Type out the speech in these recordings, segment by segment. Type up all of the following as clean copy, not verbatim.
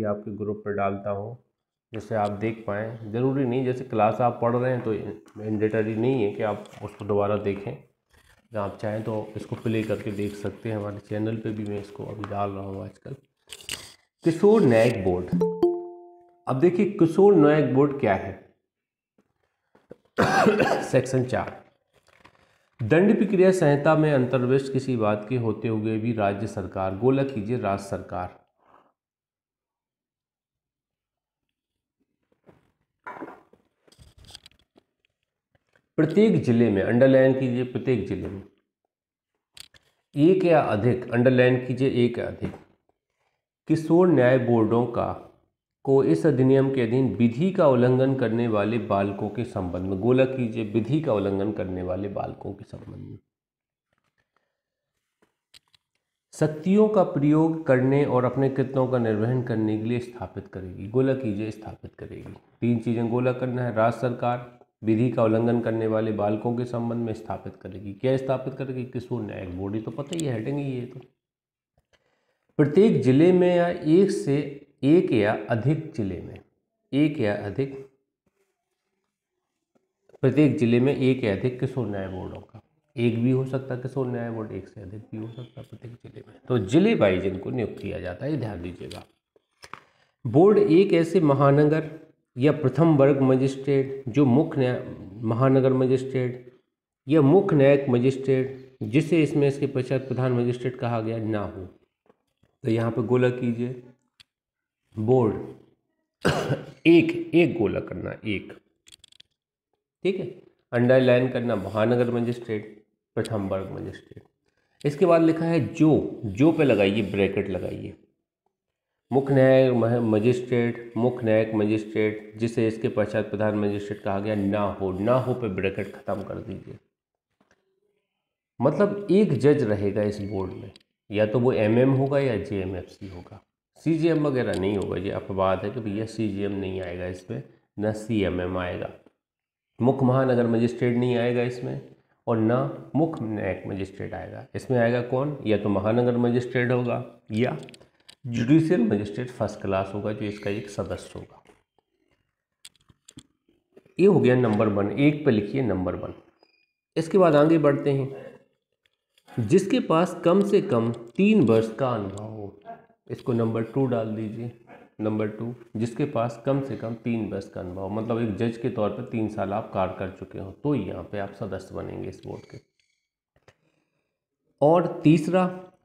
भी आपके ग्रुप पर डालता हूँ जिससे आप देख पाएँ। ज़रूरी नहीं जैसे क्लास आप पढ़ रहे हैं तो मैंडेटरी नहीं है कि आप उसको दोबारा देखें। अगर आप चाहें तो इसको प्ले करके देख सकते हैं। हमारे चैनल पे भी मैं इसको अभी डाल रहा हूँ आजकल। किशोर न्यायिक बोर्ड। अब देखिए किशोर न्यायिक बोर्ड क्या है। सेक्शन 4 दंड प्रक्रिया संहिता में अंतर्विष्ट किसी बात के होते हुए भी राज्य सरकार, गोला कीजिए राज्य सरकार, प्रत्येक जिले में, अंडरलाइन कीजिए प्रत्येक जिले में एक या अधिक, अंडरलाइन कीजिए एक या अधिक किशोर न्याय बोर्डों को इस अधिनियम के अधीन विधि का उल्लंघन करने वाले बालकों के संबंध में, गोला कीजिए विधि का उल्लंघन करने वाले बालकों के संबंध में शक्तियों का प्रयोग करने और अपने कृत्यों का निर्वहन करने के लिए स्थापित करेगी, गोला कीजिए स्थापित करेगी। 3 चीजें गोला करना है। राज्य सरकार विधि का उल्लंघन करने वाले बालकों के संबंध में स्थापित करेगी। क्या स्थापित करेगी? किशोर न्यायिक बोर्ड। ये तो पता ही है, हेडिंग ही है। तो प्रत्येक जिले में या एक या अधिक जिले में, एक या अधिक, प्रत्येक जिले में एक या अधिक किशोर न्याय बोर्डों का, एक भी हो सकता है किशोर न्याय बोर्ड, एक से अधिक भी हो सकता है प्रत्येक जिले में। तो जिले वाइज इनको नियुक्त किया जाता है, ध्यान दीजिएगा। बोर्ड एक ऐसे महानगर या प्रथम वर्ग मजिस्ट्रेट जो मुख्य महानगर मजिस्ट्रेट या मुख्य न्यायिक मजिस्ट्रेट जिसे इसमें इसके पश्चात प्रधान मजिस्ट्रेट कहा गया ना हो। तो यहाँ पे गोला कीजिए बोर्ड एक गोला करना, एक, ठीक है। अंडरलाइन करना महानगर मजिस्ट्रेट, प्रथम वर्ग मजिस्ट्रेट। इसके बाद लिखा है जो पे लगाइए ब्रैकेट लगाइए, मुख्य न्यायिक मजिस्ट्रेट, मुख्य न्यायिक मजिस्ट्रेट जिसे इसके पश्चात प्रधान मजिस्ट्रेट कहा गया ना हो पे ब्रैकेट खत्म कर दीजिए। मतलब एक जज रहेगा इस बोर्ड में, या तो वो MM होगा या JMFC होगा, CGM वगैरह नहीं होगा। ये अपवाद है कि भैया CGM नहीं आएगा इसमें, न CMM आएगा, मुख्य महानगर मजिस्ट्रेट नहीं आएगा इसमें, और ना मुख्य न्यायिक मजिस्ट्रेट आएगा। इसमें आएगा कौन? या तो महानगर मजिस्ट्रेट होगा या जुडिशियल मजिस्ट्रेट फर्स्ट क्लास होगा जो इसका एक सदस्य होगा। ये हो गया नंबर 1, एक पे लिखिए नंबर 1। इसके बाद आगे बढ़ते हैं। जिसके पास कम से कम 3 वर्ष का अनुभव हो, इसको नंबर 2 डाल दीजिए। नंबर 2, जिसके पास कम से कम 3 वर्ष का अनुभव, मतलब एक जज के तौर पर 3 साल आप कार्य कर चुके हो, तो यहाँ पे आप सदस्य बनेंगे इस बोर्ड के। और तीसरा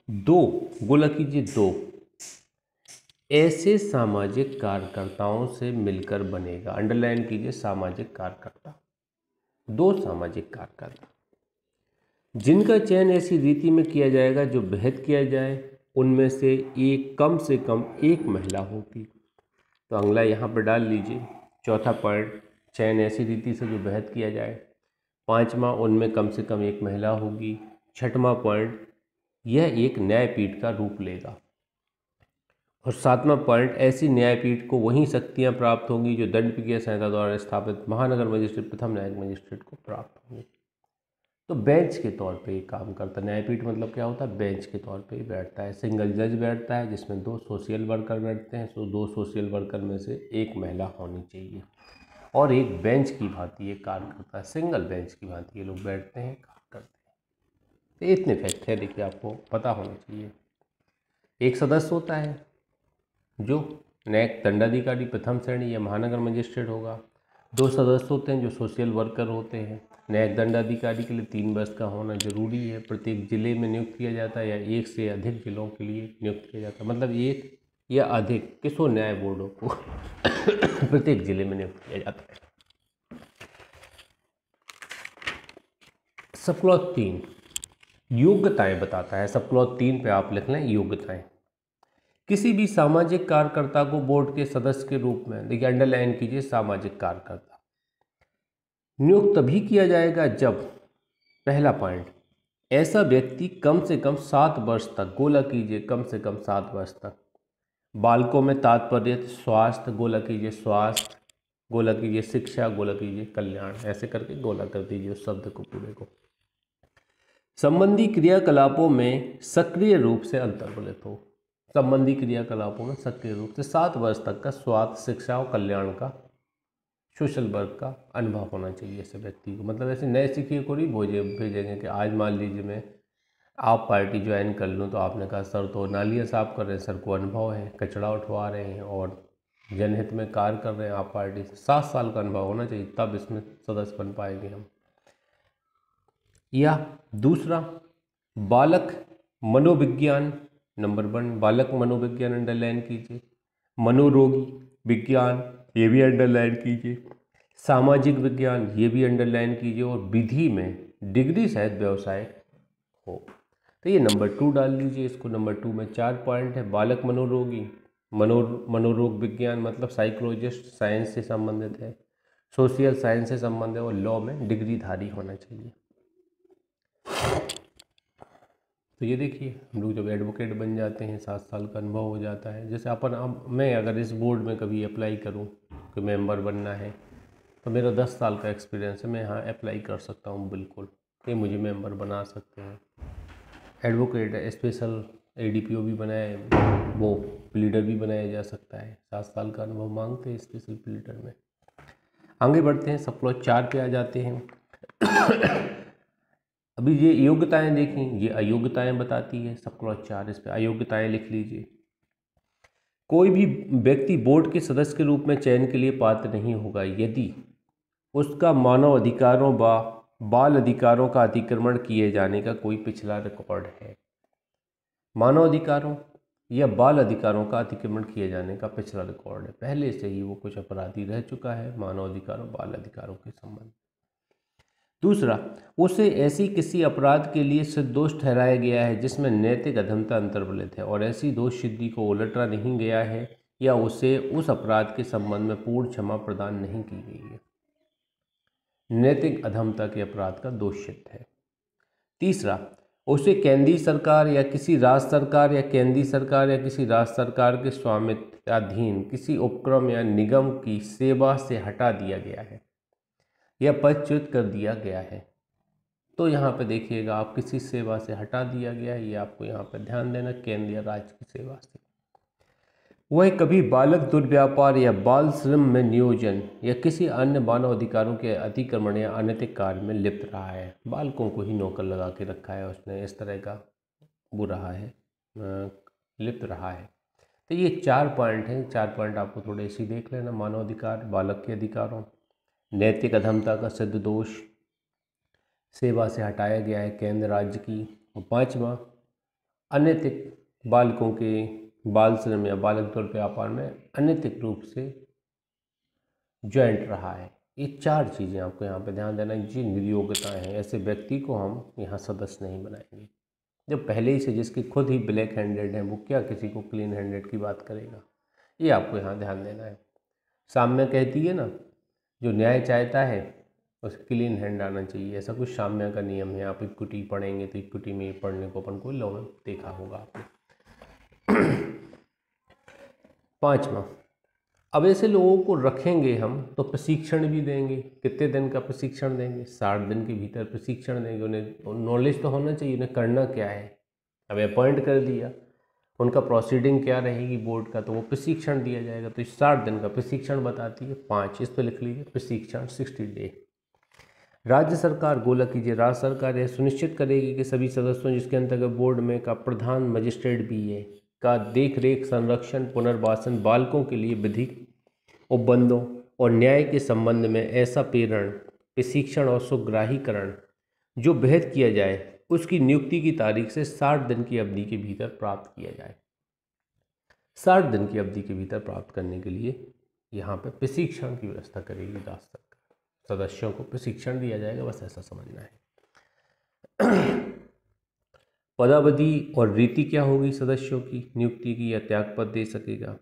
2, गोला कीजिए 2, ऐसे सामाजिक कार्यकर्ताओं से मिलकर बनेगा, अंडरलाइन कीजिए सामाजिक कार्यकर्ता, 2 सामाजिक कार्यकर्ता जिनका चयन ऐसी रीति में किया जाएगा जो विहित किया जाए, उनमें से एक कम से कम एक महिला होगी। तो अगला यहाँ पर डाल लीजिए। चौथा पॉइंट, चयन ऐसी रीति से जो विहित किया जाए। 5वां, उनमें कम से कम एक महिला होगी। 6वां पॉइंट, यह एक न्यायपीठ का रूप लेगा। और 7वां पॉइंट, ऐसी न्यायपीठ को वही शक्तियाँ प्राप्त होंगी जो दंड प्रक्रिया संहिता द्वारा स्थापित महानगर मजिस्ट्रेट, प्रथम न्यायिक मजिस्ट्रेट को प्राप्त होंगी। तो बेंच के तौर पे ये काम करता है। न्यायपीठ मतलब क्या होता है? बेंच के तौर पे ही बैठता है। सिंगल जज बैठता है जिसमें 2 सोशल वर्कर बैठते हैं। तो 2 सोशल वर्कर में से एक महिला होनी चाहिए और एक बेंच की भांति ये कार्य करता है। सिंगल बेंच की भांति ये लोग बैठते हैं, कार्य करते हैं। तो इतने फैक्ट है, देखिए आपको पता होना चाहिए। एक सदस्य होता है जो न्यायिक दंडाधिकारी प्रथम श्रेणी या महानगर मजिस्ट्रेट होगा। 2 सदस्य होते हैं जो सोशल वर्कर होते हैं। न्यायिक दंडाधिकारी के लिए 3 वर्ष का होना जरूरी है। प्रत्येक जिले में नियुक्त किया जाता है या एक से अधिक जिलों के लिए नियुक्त किया जाता है, मतलब एक या अधिक किशोर न्याय बोर्डों को प्रत्येक जिले में नियुक्त किया जाता है। सब क्लॉज 3 योग्यताएं बताता है। सब क्लॉज 3 पे आप लिख लें योग्यताएं। किसी भी सामाजिक कार्यकर्ता को बोर्ड के सदस्य के रूप में, देखिए अंडरलाइन कीजिए सामाजिक कार्यकर्ता, नियुक्त तभी किया जाएगा जब, पहला पॉइंट, ऐसा व्यक्ति कम से कम 7 वर्ष तक, गोला कीजिए कम से कम 7 वर्ष तक, बालकों में तात्पर्य स्वास्थ्य, गोला कीजिए स्वास्थ्य, गोला कीजिए शिक्षा, गोला कीजिए कल्याण, ऐसे करके गोला कर दीजिए उस शब्द को पूरे को। संबंधी क्रियाकलापों में सक्रिय रूप से अंतर्वलित हो। संबंधी क्रियाकलापों में सक्रिय रूप से 7 वर्ष तक का स्वास्थ्य, शिक्षा और कल्याण का, सोशल वर्क का अनुभव होना चाहिए ऐसे व्यक्ति को। मतलब ऐसे नए शिक्षक को नहीं भेजेंगे कि आज मान लीजिए मैं आप पार्टी ज्वाइन कर लूँ, तो आपने कहा सर तो नालियाँ साफ कर रहे हैं, सर को अनुभव है, कचरा उठवा रहे हैं और जनहित में कार्य कर रहे हैं आप पार्टी से, 7 साल का अनुभव होना चाहिए, तब इसमें सदस्य बन पाएंगे हम। या दूसरा, बालक मनोविज्ञान, नंबर 1 बालक मनोविज्ञान अंडरलाइन कीजिए। मनोरोगी विज्ञान, ये भी अंडरलाइन कीजिए। सामाजिक विज्ञान, ये भी अंडरलाइन कीजिए। और विधि में डिग्री सहित व्यवसाय हो, तो ये नंबर 2 डाल लीजिए इसको। नंबर 2 में 4 पॉइंट है। बालक मनोरोगी, मनोरोग विज्ञान मतलब साइकोलॉजिस्ट, साइंस से संबंधित है, सोशल साइंस से संबंधित है और लॉ में डिग्रीधारी होना चाहिए। तो ये देखिए, हम लोग जब एडवोकेट बन जाते हैं, 7 साल का अनुभव हो जाता है। जैसे मैं अगर इस बोर्ड में कभी अप्लाई करूं कि मेंबर बनना है, तो मेरा 10 साल का एक्सपीरियंस है, मैं यहाँ अप्लाई कर सकता हूँ बिल्कुल, ये मुझे मेंबर बना सकते हैं। एडवोकेट स्पेशल ADPO भी बनाए, वो प्लीडर भी बनाया जा सकता है। 7 साल का अनुभव मांगते हैं स्पेशल प्लीडर में। आगे बढ़ते हैं, सब क्लॉज 4 पे आ जाते हैं। अभी ये योग्यताएं देखें, ये अयोग्यताएं बताती है सब क्लॉज 4, इस पे अयोग्यताएं लिख लीजिए। कोई भी व्यक्ति बोर्ड के सदस्य के रूप में चयन के लिए पात्र नहीं होगा यदि उसका मानव अधिकारों व बाल अधिकारों का अतिक्रमण किए जाने का कोई पिछला रिकॉर्ड है। मानव अधिकारों या बाल अधिकारों का अतिक्रमण किए जाने का पिछला रिकॉर्ड है, पहले से ही वो कुछ अपराधी रह चुका है मानव अधिकारों बाल अधिकारों के संबंध। दूसरा, उसे ऐसी किसी अपराध के लिए निर्दोष ठहराया गया है जिसमें नैतिक अधमता अंतर्वलित है और ऐसी दोष सिद्धि को उलटा नहीं गया है या उसे उस अपराध के संबंध में पूर्ण क्षमा प्रदान नहीं की गई है। नैतिक अधमता के अपराध का दोष सिद्ध है। तीसरा, उसे केंद्रीय सरकार या किसी राज्य सरकार या केंद्रीय सरकार या किसी राज्य सरकार के स्वामित्वाधीन किसी उपक्रम या निगम की सेवा से हटा दिया गया है या पदच्युत कर दिया गया है। तो यहाँ पे देखिएगा, आप किसी सेवा से हटा दिया गया है, ये आपको यहाँ पे ध्यान देना, केंद्र या राज्य की सेवा से। वह कभी बालक दुर्व्यापार या बाल श्रम में नियोजन या किसी अन्य मानव अधिकारों के अतिक्रमण या अनैतिक कार्य में लिप्त रहा है। बालकों को ही नौकर लगा के रखा है उसने, इस तरह का वो रहा है, लिप्त रहा है। तो ये 4 पॉइंट हैं, 4 पॉइंट आपको थोड़े इसी देख लेना। मानव अधिकार, बालक के अधिकारों, नैतिक अधमता का सिद्ध दोष, सेवा से हटाया गया है केंद्र राज्य की, और 5वां अनैतिक बालकों के बाल श्रम या बालक दुर्व्यापार में अनैतिक रूप से ज्वाइंट रहा है। ये 4 चीज़ें आपको यहाँ पे ध्यान देना, ये निर्योग्यताएं हैं। ऐसे व्यक्ति को हम यहाँ सदस्य नहीं बनाएंगे। जब पहले ही से जिसकी खुद ही ब्लैक हैंडेड है, वो क्या किसी को क्लीन हैंडेड की बात करेगा, ये आपको यहाँ ध्यान देना है। साम्य कहती है ना, जो न्याय चाहता है उसे क्लीन हैंड आना चाहिए, ऐसा कुछ साम्य का नियम है। आप इक्विटी पढ़ेंगे तो इक्विटी में पढ़ने को अपन को लॉ में देखा होगा आपने। 5वां, अब ऐसे लोगों को रखेंगे हम तो प्रशिक्षण भी देंगे। कितने दिन का प्रशिक्षण देंगे? 60 दिन के भीतर प्रशिक्षण देंगे। उन्हें नॉलेज तो होना चाहिए, उन्हें करना क्या है। अब अपॉइंट कर दिया, उनका प्रोसीडिंग क्या रहेगी बोर्ड का, तो वो प्रशिक्षण दिया जाएगा। तो 60 दिन का प्रशिक्षण बताती है। 5, इस पर लिख लीजिए प्रशिक्षण 60 डे। राज्य सरकार, गोला कीजिए, राज्य सरकार यह सुनिश्चित करेगी कि सभी सदस्यों जिसके अंतर्गत बोर्ड में का प्रधान मजिस्ट्रेट भी है का देख रेख, संरक्षण, पुनर्वासन, बालकों के लिए विधिक उपबंधों और न्याय के संबंध में ऐसा प्रेरण, प्रशिक्षण और सुग्राहीकरण जो बेहद किया जाए उसकी नियुक्ति की तारीख से 60 दिन की अवधि के भीतर प्राप्त किया जाए। 60 दिन की अवधि के भीतर प्राप्त करने के लिए यहाँ पे प्रशिक्षण की व्यवस्था करेगी राज्य सरकार। सदस्यों को प्रशिक्षण दिया जाएगा, बस ऐसा समझना है। पदावधि और रीति क्या होगी सदस्यों की नियुक्ति की, या त्याग पद दे सकेगा,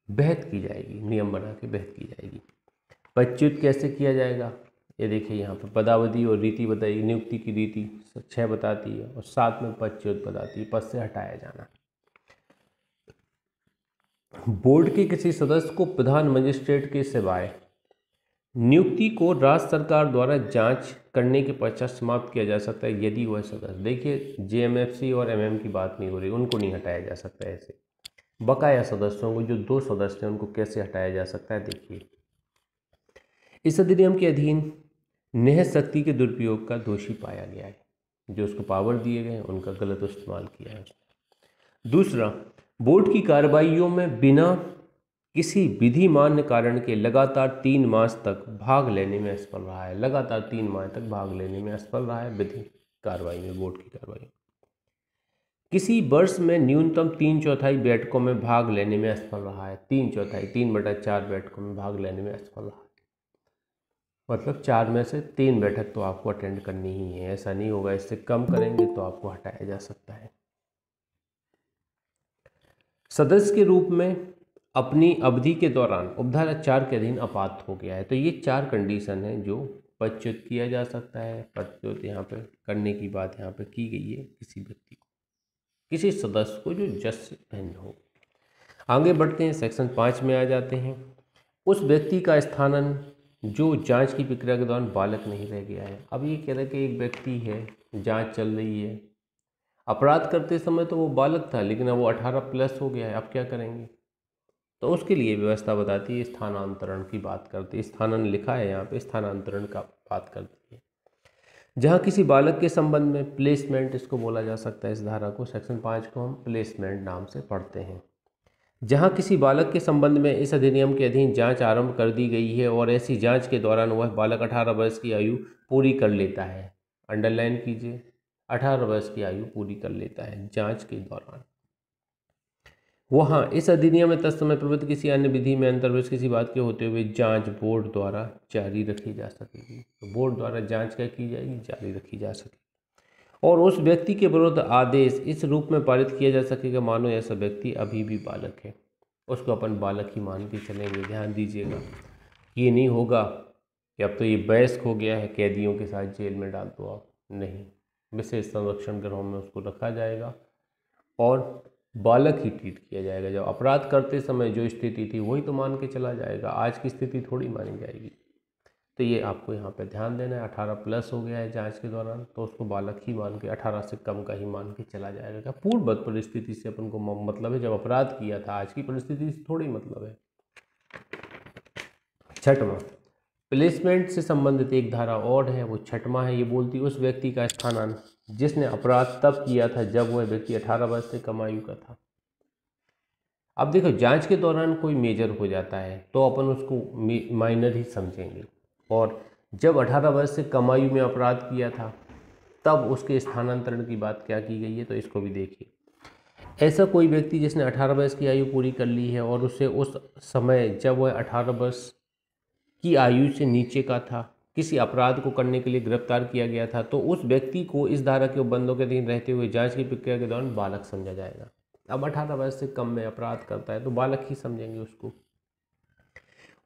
बहस की जाएगी, नियम बना के बहस की जाएगी। पदच्युत कैसे किया जाएगा, ये देखिए यहाँ पर पदावधि और रीति बताइए। नियुक्ति की रीति 6 बताती है और 7 में पदच्युत बताती है, पद से हटाया जाना। बोर्ड के किसी सदस्य को प्रधान मजिस्ट्रेट के सिवाय नियुक्ति को राज्य सरकार द्वारा जांच करने के पश्चात समाप्त किया जा सकता है यदि वह सदस्य, देखिए जेएमएफसी और एमएम की बात नहीं हो रही, उनको नहीं हटाया जा सकता है। ऐसे बकाया सदस्यों को, जो 2 सदस्य हैं, उनको कैसे हटाया जा सकता है। देखिए, इस अधिनियम के अधीन निहित शक्ति के दुरुपयोग का दोषी पाया गया है, जो उसको पावर दिए गए हैं उनका गलत इस्तेमाल किया है। दूसरा, बोर्ड की कार्रवाइयों में बिना किसी विधि मान्य कारण के लगातार 3 मास तक भाग लेने में असफल रहा है। लगातार 3 माह तक भाग लेने में असफल रहा है विधि कार्रवाई में, बोर्ड की कार्रवाई। किसी वर्ष में न्यूनतम 3/4 बैठकों में भाग लेने में असफल रहा है। 3/4, 3/4 बैठकों में भाग लेने में असफल रहा है, मतलब 4 में से 3 बैठक तो आपको अटेंड करनी ही है। ऐसा नहीं होगा, इससे कम करेंगे तो आपको हटाया जा सकता है। सदस्य के रूप में अपनी अवधि के दौरान उपधारा 4 के अधीन अपात्र हो गया है। तो ये 4 कंडीशन है जो पदच्युत किया जा सकता है। पदच्युत यहाँ पे करने की बात यहाँ पे की गई है किसी व्यक्ति को, किसी सदस्य को जो जज से भिन्न हो। आगे बढ़ते हैं, सेक्शन 5 में आ जाते हैं। उस व्यक्ति का स्थानांतरण जो जांच की प्रक्रिया के दौरान बालक नहीं रह गया है। अब ये कह रहे कि एक व्यक्ति है, जांच चल रही है, अपराध करते समय तो वो बालक था, लेकिन अब वो 18+ हो गया है, अब क्या करेंगे। तो उसके लिए व्यवस्था बताती है, स्थानांतरण की बात करती है। स्थानांतरण लिखा है यहाँ पे, स्थानांतरण का बात करती है। जहाँ किसी बालक के संबंध में प्लेसमेंट, इसको बोला जा सकता है, इस धारा को, सेक्शन 5 को हम प्लेसमेंट नाम से पढ़ते हैं। जहाँ किसी बालक के संबंध में इस अधिनियम के अधीन जांच आरंभ कर दी गई है और ऐसी जांच के दौरान वह बालक 18 वर्ष की आयु पूरी कर लेता है, अंडरलाइन कीजिए, 18 वर्ष की आयु पूरी कर लेता है जांच के दौरान, वहाँ इस अधिनियम में तत्समय प्रवृत्त किसी अन्य विधि में अंतर्वश किसी बात के होते हुए जांच बोर्ड द्वारा जारी रखी जा सकेगी। तो बोर्ड द्वारा जांच क्या की जाएगी, जारी रखी जा सकेगी। और उस व्यक्ति के विरुद्ध आदेश इस रूप में पारित किया जा सकेगा, मानो ऐसा व्यक्ति अभी भी बालक है, उसको अपन बालक ही मान के चलेंगे। ध्यान दीजिएगा, ये नहीं होगा कि अब तो ये वयस्क हो गया है, कैदियों के साथ जेल में डाल दो आप, नहीं, विशेष संरक्षण गृहों में उसको रखा जाएगा और बालक ही ट्रीट किया जाएगा। जब अपराध करते समय जो स्थिति थी वही तो मान के चला जाएगा, आज की स्थिति थोड़ी मानी जाएगी। तो ये आपको यहाँ पे ध्यान देना है। 18+ हो गया है जांच के दौरान, तो उसको बालक ही मान के, 18 से कम का ही मान के चला जाएगा। क्या पूर्ववत परिस्थिति से अपन को मतलब है, जब अपराध किया था, आज की परिस्थिति से थोड़ी मतलब है। 6वां, प्लेसमेंट से संबंधित एक धारा और है, वो 6वां है। ये बोलती है उस व्यक्ति का स्थानांतरण जिसने अपराध तब किया था जब वह व्यक्ति 18 वर्ष से कम आयु का था। अब देखो, जांच के दौरान कोई मेजर हो जाता है तो अपन उसको माइनर ही समझेंगे, और जब 18 वर्ष से कम आयु में अपराध किया था तब उसके स्थानांतरण की बात क्या की गई है, तो इसको भी देखिए। ऐसा कोई व्यक्ति जिसने 18 वर्ष की आयु पूरी कर ली है और उसे उस समय जब वह 18 वर्ष की आयु से नीचे का था किसी अपराध को करने के लिए गिरफ्तार किया गया था, तो उस व्यक्ति को इस धारा के उपबंधों के अधीन रहते हुए जांच की प्रक्रिया के दौरान बालक समझा जाएगा। अब 18 वर्ष से कम में अपराध करता है तो बालक ही समझेंगे उसको।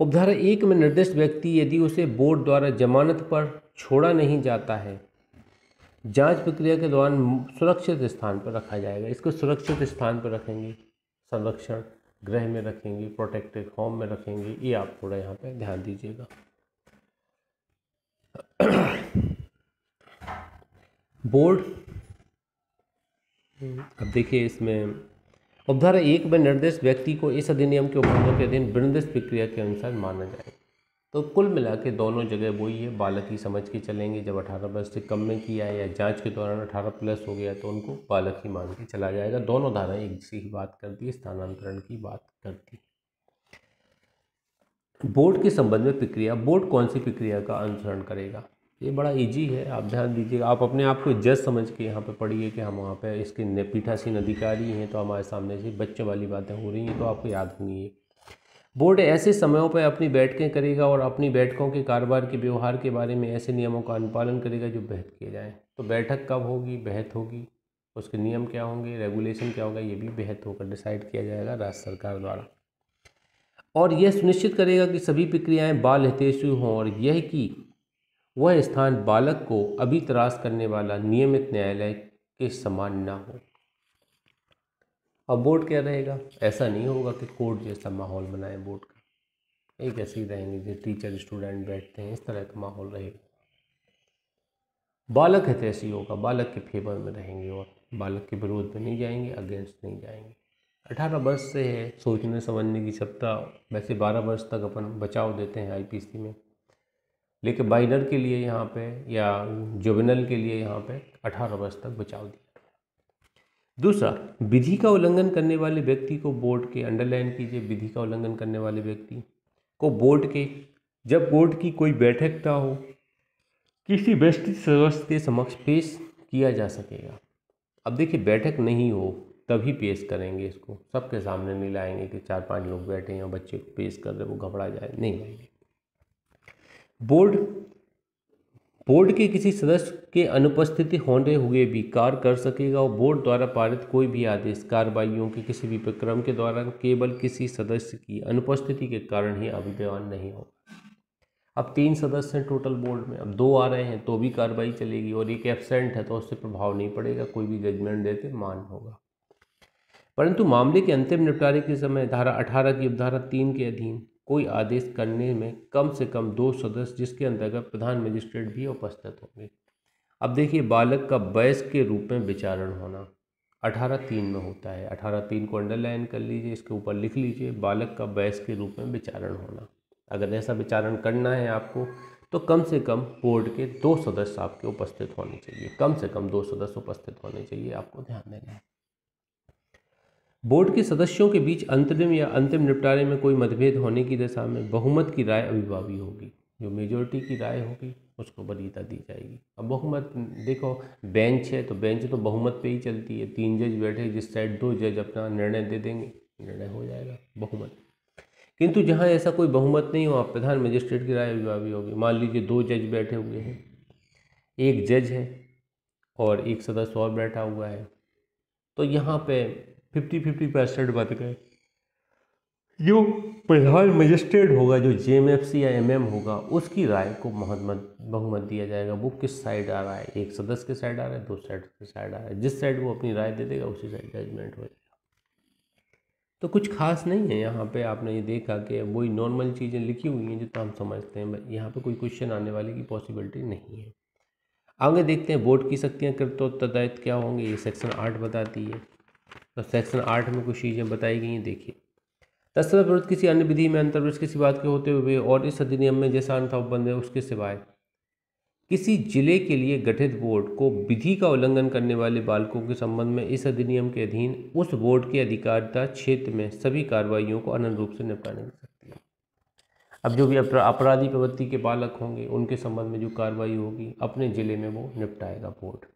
उपधारा 1 में निर्दिष्ट व्यक्ति यदि उसे बोर्ड द्वारा जमानत पर छोड़ा नहीं जाता है, जांच प्रक्रिया के दौरान सुरक्षित स्थान पर रखा जाएगा। इसको सुरक्षित स्थान पर रखेंगे, संरक्षण गृह में रखेंगे, प्रोटेक्टेड होम में रखेंगे, ये आप थोड़ा यहाँ पे ध्यान दीजिएगा। बोर्ड, अब देखिए इसमें उपधारा 1 में निर्दिष्ट व्यक्ति को इस अधिनियम के उपबंधों के अधीन निर्दिष्ट प्रक्रिया के अनुसार माना जाए। तो कुल मिला के दोनों जगह वही है, बालक ही समझ के चलेंगे। जब 18 वर्ष से कम में किया है या जांच के दौरान 18+ हो गया तो उनको बालक ही मान के चला जाएगा। दोनों धाराएं एक जैसी ही बात करती है, स्थानांतरण की बात करती है। बोर्ड के संबंध में प्रक्रिया, बोर्ड कौन सी प्रक्रिया का अनुसरण करेगा, ये बड़ा इजी है, आप ध्यान दीजिएगा। आप अपने आप को जज समझ के यहाँ पे पढ़िए कि हम वहाँ पे इसके पीठासीन अधिकारी हैं, तो हमारे सामने से बच्चों वाली बातें हो रही हैं, तो आपको याद होंगी ये। बोर्ड ऐसे समयों पर अपनी बैठकें करेगा और अपनी बैठकों के कारोबार के व्यवहार के बारे में ऐसे नियमों का अनुपालन करेगा जो बहत किए जाएँ। तो बैठक कब होगी, बहत होगी, उसके नियम क्या होंगे, रेगुलेशन क्या होगा, ये भी बहत होकर डिसाइड किया जाएगा राज्य सरकार द्वारा। और यह सुनिश्चित करेगा कि सभी प्रक्रियाएं बाल हितैषी हों और यह कि वह स्थान बालक को अभी तराश करने वाला नियमित न्यायालय के समान न हो। अब बोर्ड क्या रहेगा, ऐसा नहीं होगा कि कोर्ट जैसा माहौल बनाए बोर्ड का, एक ऐसे ही रहेंगे जो टीचर स्टूडेंट बैठते हैं, इस तरह का माहौल रहेगा। बालक है तो ऐसे ही होगा, बालक के फेवर में रहेंगे और बालक के विरोध में नहीं जाएंगे, अगेंस्ट नहीं जाएंगे। 18 वर्ष से है सोचने समझने की क्षमता, वैसे 12 वर्ष तक अपन बचाव देते हैं आईपीसी में, लेकिन माइनर के लिए यहाँ पे या जुवेनाइल के लिए यहाँ पे 18 वर्ष तक बचाव दिया। दूसरा, विधि का उल्लंघन करने वाले व्यक्ति को बोर्ड के, अंडरलाइन कीजिए, विधि का उल्लंघन करने वाले व्यक्ति को बोर्ड के, जब बोर्ड की कोई बैठक ना हो, किसी वरिष्ठ सदस्य के समक्ष पेश किया जा सकेगा। अब देखिए बैठक नहीं हो तभी पेश करेंगे इसको, सबके सामने नहीं लाएंगे कि 4-5 लोग बैठे हैं और बच्चे को पेश कर रहे वो घबरा जाए, नहीं लाएंगे। बोर्ड के किसी सदस्य के अनुपस्थिति होने हुए भी कार्य कर सकेगा और बोर्ड द्वारा पारित कोई भी आदेश कार्रवाइयों के किसी भी प्रक्रम के दौरान केवल किसी सदस्य की अनुपस्थिति के कारण ही अविद्यमान नहीं होगा। अब 3 सदस्य हैं टोटल बोर्ड में, अब 2 आ रहे हैं तो भी कार्रवाई चलेगी और एक एब्सेंट है तो उससे प्रभाव नहीं पड़ेगा, कोई भी जजमेंट देते मान होगा। परंतु मामले के अंतिम निपटारे के समय धारा 18 की उपधारा 3 के अधीन कोई आदेश करने में कम से कम 2 सदस्य, जिसके अंतर्गत प्रधान मजिस्ट्रेट भी उपस्थित होंगे। अब देखिए बालक का वयस्क के रूप में विचारण होना 18(3) में होता है। 18(3) को अंडरलाइन कर लीजिए, इसके ऊपर लिख लीजिए, बालक का वयस्क के रूप में विचारण होना। अगर ऐसा विचारण करना है आपको तो कम से कम बोर्ड के 2 सदस्य आपके उपस्थित होने चाहिए, कम से कम 2 सदस्य उपस्थित होने चाहिए, आपको ध्यान देना है। बोर्ड के सदस्यों के बीच अंतरिम या अंतिम निपटारे में कोई मतभेद होने की दशा में बहुमत की राय अभिभावी होगी, जो मेजोरिटी की राय होगी उसको वरीयता दी जाएगी। अब बहुमत देखो, बेंच है तो बेंच तो बहुमत पे ही चलती है, 3 जज बैठे, जिस साइड 2 जज अपना निर्णय दे देंगे, निर्णय हो जाएगा बहुमत। किंतु जहाँ ऐसा कोई बहुमत नहीं हो, प्रधान मजिस्ट्रेट की राय अभिभावी होगी। मान लीजिए 2 जज बैठे हुए हैं, एक जज है और एक सदस्य और बैठा हुआ है, तो यहाँ पे 50-50% बन गए। जो प्रधान मजिस्ट्रेट होगा, जो जेएमएफसी या एमएम होगा, उसकी राय को बहुमत दिया जाएगा। वो किस साइड आ रहा है, एक सदस्य के साइड आ रहा है, 2 साइड के साइड आ रहा है, जिस साइड वो अपनी राय दे देगा उसी साइड जजमेंट हो जाएगा। तो कुछ खास नहीं है यहाँ पे, आपने ये देखा कि वही नॉर्मल चीज़ें लिखी हुई हैं जो तो हम समझते हैं, यहाँ पे कोई क्वेश्चन आने वाले की पॉसिबिलिटी नहीं है। आगे देखते हैं बोर्ड की शक्तियाँ, कर्तव्य, उत्तरदायित्व क्या होंगे, ये सेक्शन 8 बताती है। तो सेक्शन 8 में कुछ चीज़ें बताई गई हैं, देखिए। तत्सम विरुद्ध किसी अन्य विधि में अंतर्विरोध किसी बात के होते हुए और इस अधिनियम में जैसा अन्यथा उपबंध है उसके सिवाय किसी जिले के लिए गठित बोर्ड को विधि का उल्लंघन करने वाले बालकों के संबंध में इस अधिनियम के अधीन उस बोर्ड के अधिकारिता क्षेत्र में सभी कार्रवाइयों को अनंत रूप से निपटाने की शक्ति है। अब जो भी अपराधी प्रवृत्ति के बालक होंगे उनके संबंध में जो कार्रवाई होगी अपने जिले में वो निपटाएगा बोर्ड।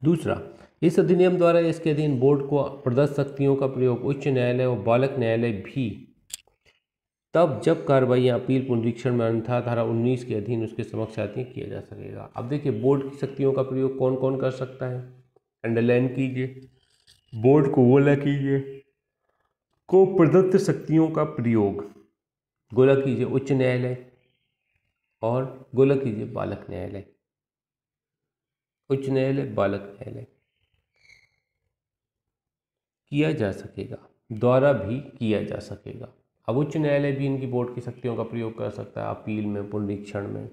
दूसरा, इस अधिनियम द्वारा इसके अधीन बोर्ड को प्रदत्त शक्तियों का प्रयोग उच्च न्यायालय और बालक न्यायालय भी तब जब कार्रवाइयाँ अपील पुनरीक्षण में अन्यथा धारा 19 के अधीन उसके समक्ष आती हैं किया जा सकेगा। अब देखिए बोर्ड की शक्तियों का प्रयोग कौन कौन कर सकता है, अंडरलाइन कीजिए, बोर्ड को गोला कीजिए, को प्रदत्त शक्तियों का प्रयोग गोला कीजिए उच्च न्यायालय और गोला कीजिए बालक न्यायालय, उच्च न्यायालय बालक न्यायालय किया जा सकेगा, द्वारा भी किया जा सकेगा। अब उच्च न्यायालय भी इनकी बोर्ड की शक्तियों का प्रयोग कर सकता है अपील में, पुनरीक्षण में,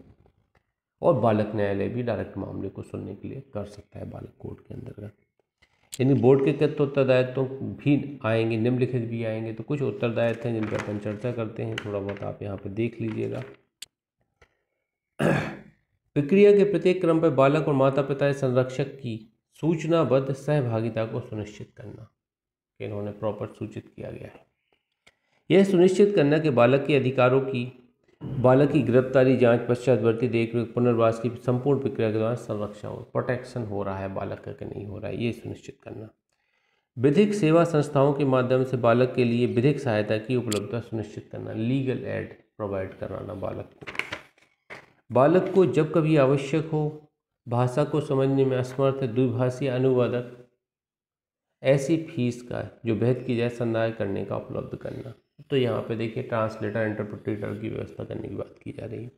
और बालक न्यायालय भी डायरेक्ट मामले को सुनने के लिए कर सकता है बालक कोर्ट के अंतर्गत। यानी बोर्ड के कर्तव्य उत्तरदायित्व भी आएंगे, निम्नलिखित भी आएंगे। तो कुछ उत्तरदायित्व हैं जिन पर अपन चर्चा करते हैं, थोड़ा बहुत आप यहाँ पे देख लीजिएगा। प्रक्रिया के प्रत्येक क्रम पर बालक और माता पिता या संरक्षक की सूचनाबद्ध सहभागिता को सुनिश्चित करना, कि इन्होंने प्रॉपर सूचित किया गया है। यह सुनिश्चित करना कि बालक के अधिकारों की, बालक की गिरफ्तारी, जांच, पश्चातवर्ती देखरेख, पुनर्वास की संपूर्ण प्रक्रिया के दौरान संरक्षण हो, प्रोटेक्शन हो रहा है बालक का कि नहीं हो रहा है, ये सुनिश्चित करना। विधिक सेवा संस्थाओं के माध्यम से बालक के लिए विधिक सहायता की उपलब्धता सुनिश्चित करना, लीगल एड प्रोवाइड कराना बालक को। बालक को जब कभी आवश्यक हो, भाषा को समझने में असमर्थ है, द्विभाषी अनुवादक ऐसी फीस का जो भेद की जाए संदाय करने का उपलब्ध करना। तो यहाँ पे देखिए ट्रांसलेटर, इंटरप्रेटर की व्यवस्था करने की बात की जा रही है।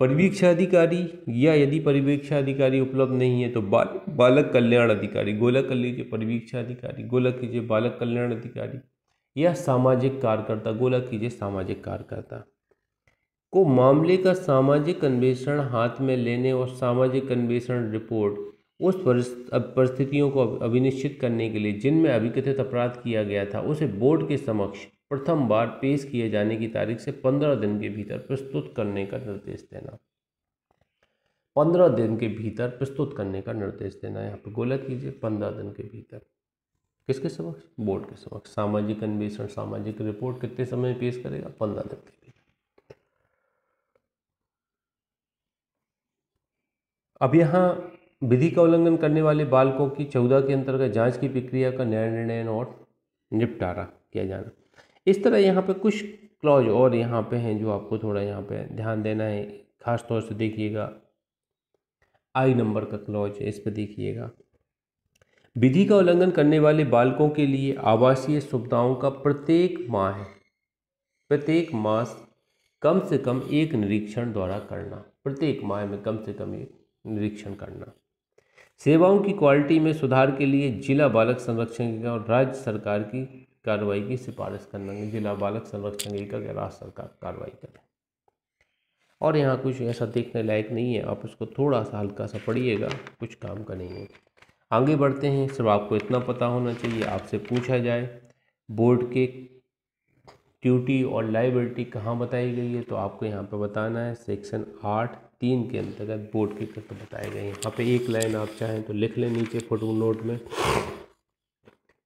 परिवीक्षा अधिकारी, या यदि परिवीक्षा अधिकारी उपलब्ध नहीं है तो बालक कल्याण अधिकारी, गोला कर लीजिए परिवीक्षा अधिकारी, गोला कीजिए बालक कल्याण अधिकारी, या सामाजिक कार्यकर्ता, गोला कीजिए सामाजिक कार्यकर्ता को मामले का सामाजिक अन्वेषण हाथ में लेने और सामाजिक अन्वेषण रिपोर्ट उस परिस्थितियों को अभिनिश्चित करने के लिए जिनमें अभिकथित अपराध किया गया था उसे बोर्ड के समक्ष प्रथम बार पेश किए जाने की तारीख से 15 दिन के भीतर प्रस्तुत करने का निर्देश देना। 15 दिन के भीतर प्रस्तुत करने का निर्देश देना। यहाँ पर गोला कीजिए 15 दिन के भीतर। किसके समक्ष? बोर्ड के समक्ष। सामाजिक अन्वेषण सामाजिक रिपोर्ट कितने समय में पेश करेगा? 15 दिन के भीतर। अब यहाँ विधि का उल्लंघन करने वाले बालकों की 14 के अंतर्गत जांच की प्रक्रिया का न्याय निर्णय और निपटारा किया जाना। इस तरह यहाँ पे कुछ क्लॉज और यहाँ पे हैं जो आपको थोड़ा यहाँ पे ध्यान देना है। खास तौर से देखिएगा आई नंबर का क्लॉज है, इस पर देखिएगा। विधि का उल्लंघन करने वाले बालकों के लिए आवासीय सुविधाओं का प्रत्येक मास कम से कम एक निरीक्षण द्वारा करना। प्रत्येक माह में कम से कम एक निरीक्षण करना। सेवाओं की क्वालिटी में सुधार के लिए जिला बालक संरक्षण और राज्य सरकार की कार्रवाई की सिफारिश करना। जिला बालक संरक्षण का राज्य सरकार कार्रवाई करे। और यहाँ कुछ ऐसा देखने लायक नहीं है, आप उसको थोड़ा सा हल्का सा पढ़िएगा, कुछ काम का नहीं है। आगे बढ़ते हैं। सिर्फ आपको इतना पता होना चाहिए, आपसे पूछा जाए बोर्ड के ड्यूटी और लायबिलिटी कहाँ बताई गई है तो आपको यहाँ पे बताना है सेक्शन 8(3) के अंतर्गत बोर्ड के कर्तव्य बताए गए हैं। यहाँ पे एक लाइन आप चाहें तो लिख लें नीचे फोटो नोट में,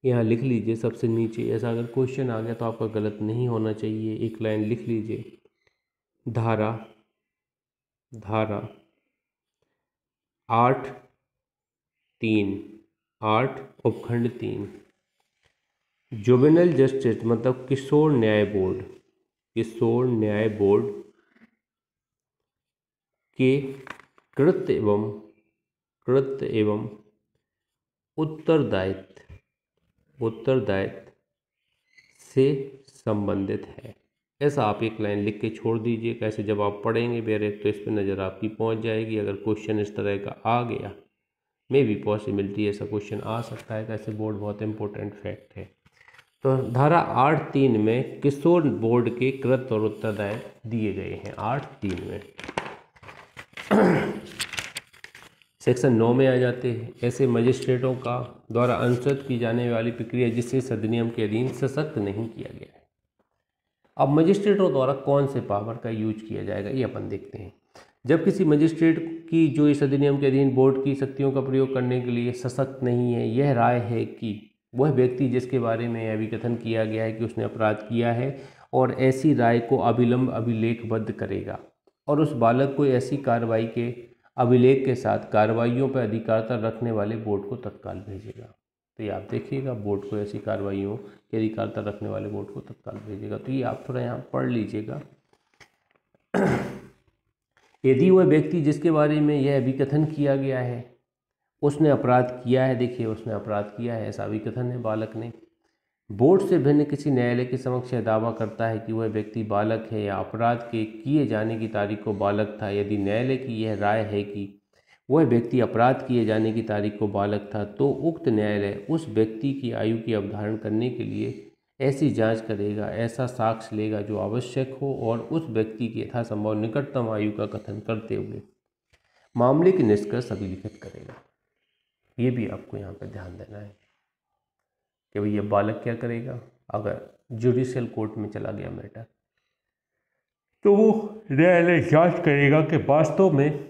यहाँ लिख लीजिए सबसे नीचे। ऐसा अगर क्वेश्चन आ गया तो आपका गलत नहीं होना चाहिए। एक लाइन लिख लीजिए, धारा 8(3) उपखंड 3 जुवेनाइल जस्टिस मतलब किशोर न्याय बोर्ड के कृत्य एवं उत्तरदायित्व से संबंधित है। ऐसा आप एक लाइन लिख के छोड़ दीजिए। कैसे जब आप पढ़ेंगे बेरेक तो इस पर नज़र आपकी पहुंच जाएगी। अगर क्वेश्चन इस तरह का आ गया, मे भी पॉसिबिलिटी ऐसा क्वेश्चन आ सकता है। कैसे बोर्ड बहुत इंपॉर्टेंट फैक्ट है। तो धारा 8(3) में किशोर बोर्ड के कृत्य और उत्तरदायित्व दिए गए हैं। 8(3) में सेक्शन 9 में आ जाते हैं। ऐसे मजिस्ट्रेटों का द्वारा अनुसृत की जाने वाली प्रक्रिया जिसे इस अधिनियम के अधीन सशक्त नहीं किया गया है। अब मजिस्ट्रेटों द्वारा कौन से पावर का यूज किया जाएगा ये अपन देखते हैं। जब किसी मजिस्ट्रेट की जो इस अधिनियम के अधीन बोर्ड की शक्तियों का प्रयोग करने के लिए सशक्त नहीं है, यह राय है कि वह व्यक्ति जिसके बारे में यह अभिकथन किया गया है कि उसने अपराध किया है और ऐसी राय को अविलंब अभिलेखबद्ध करेगा और उस बालक को ऐसी कार्रवाई के अभिलेख के साथ कार्रवाइयों पर अधिकारता रखने वाले बोर्ड को तत्काल भेजेगा। तो ये आप देखिएगा, बोर्ड को ऐसी कार्रवाइयों की अधिकारता रखने वाले बोर्ड को तत्काल भेजेगा। तो ये आप थोड़ा यहाँ पढ़ लीजिएगा। यदि वह व्यक्ति जिसके बारे में यह अभिकथन किया गया है उसने अपराध किया है, देखिए उसने अपराध किया है, ऐसा अभिकथन है बालक ने, बोर्ड से भिन्न किसी न्यायालय के समक्ष यह दावा करता है कि वह व्यक्ति बालक है या अपराध के किए जाने की तारीख को बालक था। यदि न्यायालय की यह राय है कि वह व्यक्ति अपराध किए जाने की तारीख को बालक था तो उक्त न्यायालय उस व्यक्ति की आयु की अवधारण करने के लिए ऐसी जांच करेगा, ऐसा साक्ष्य लेगा जो आवश्यक हो और उस व्यक्ति की यथासंभव निकटतम आयु का कथन करते हुए मामले के निष्कर्ष अभिलिखित करेगा। ये भी आपको यहाँ पर ध्यान देना है कि भैया बालक क्या करेगा। अगर जुडिशियल कोर्ट में चला गया मैटर तो वो न्यायालय जांच करेगा कि वास्तव में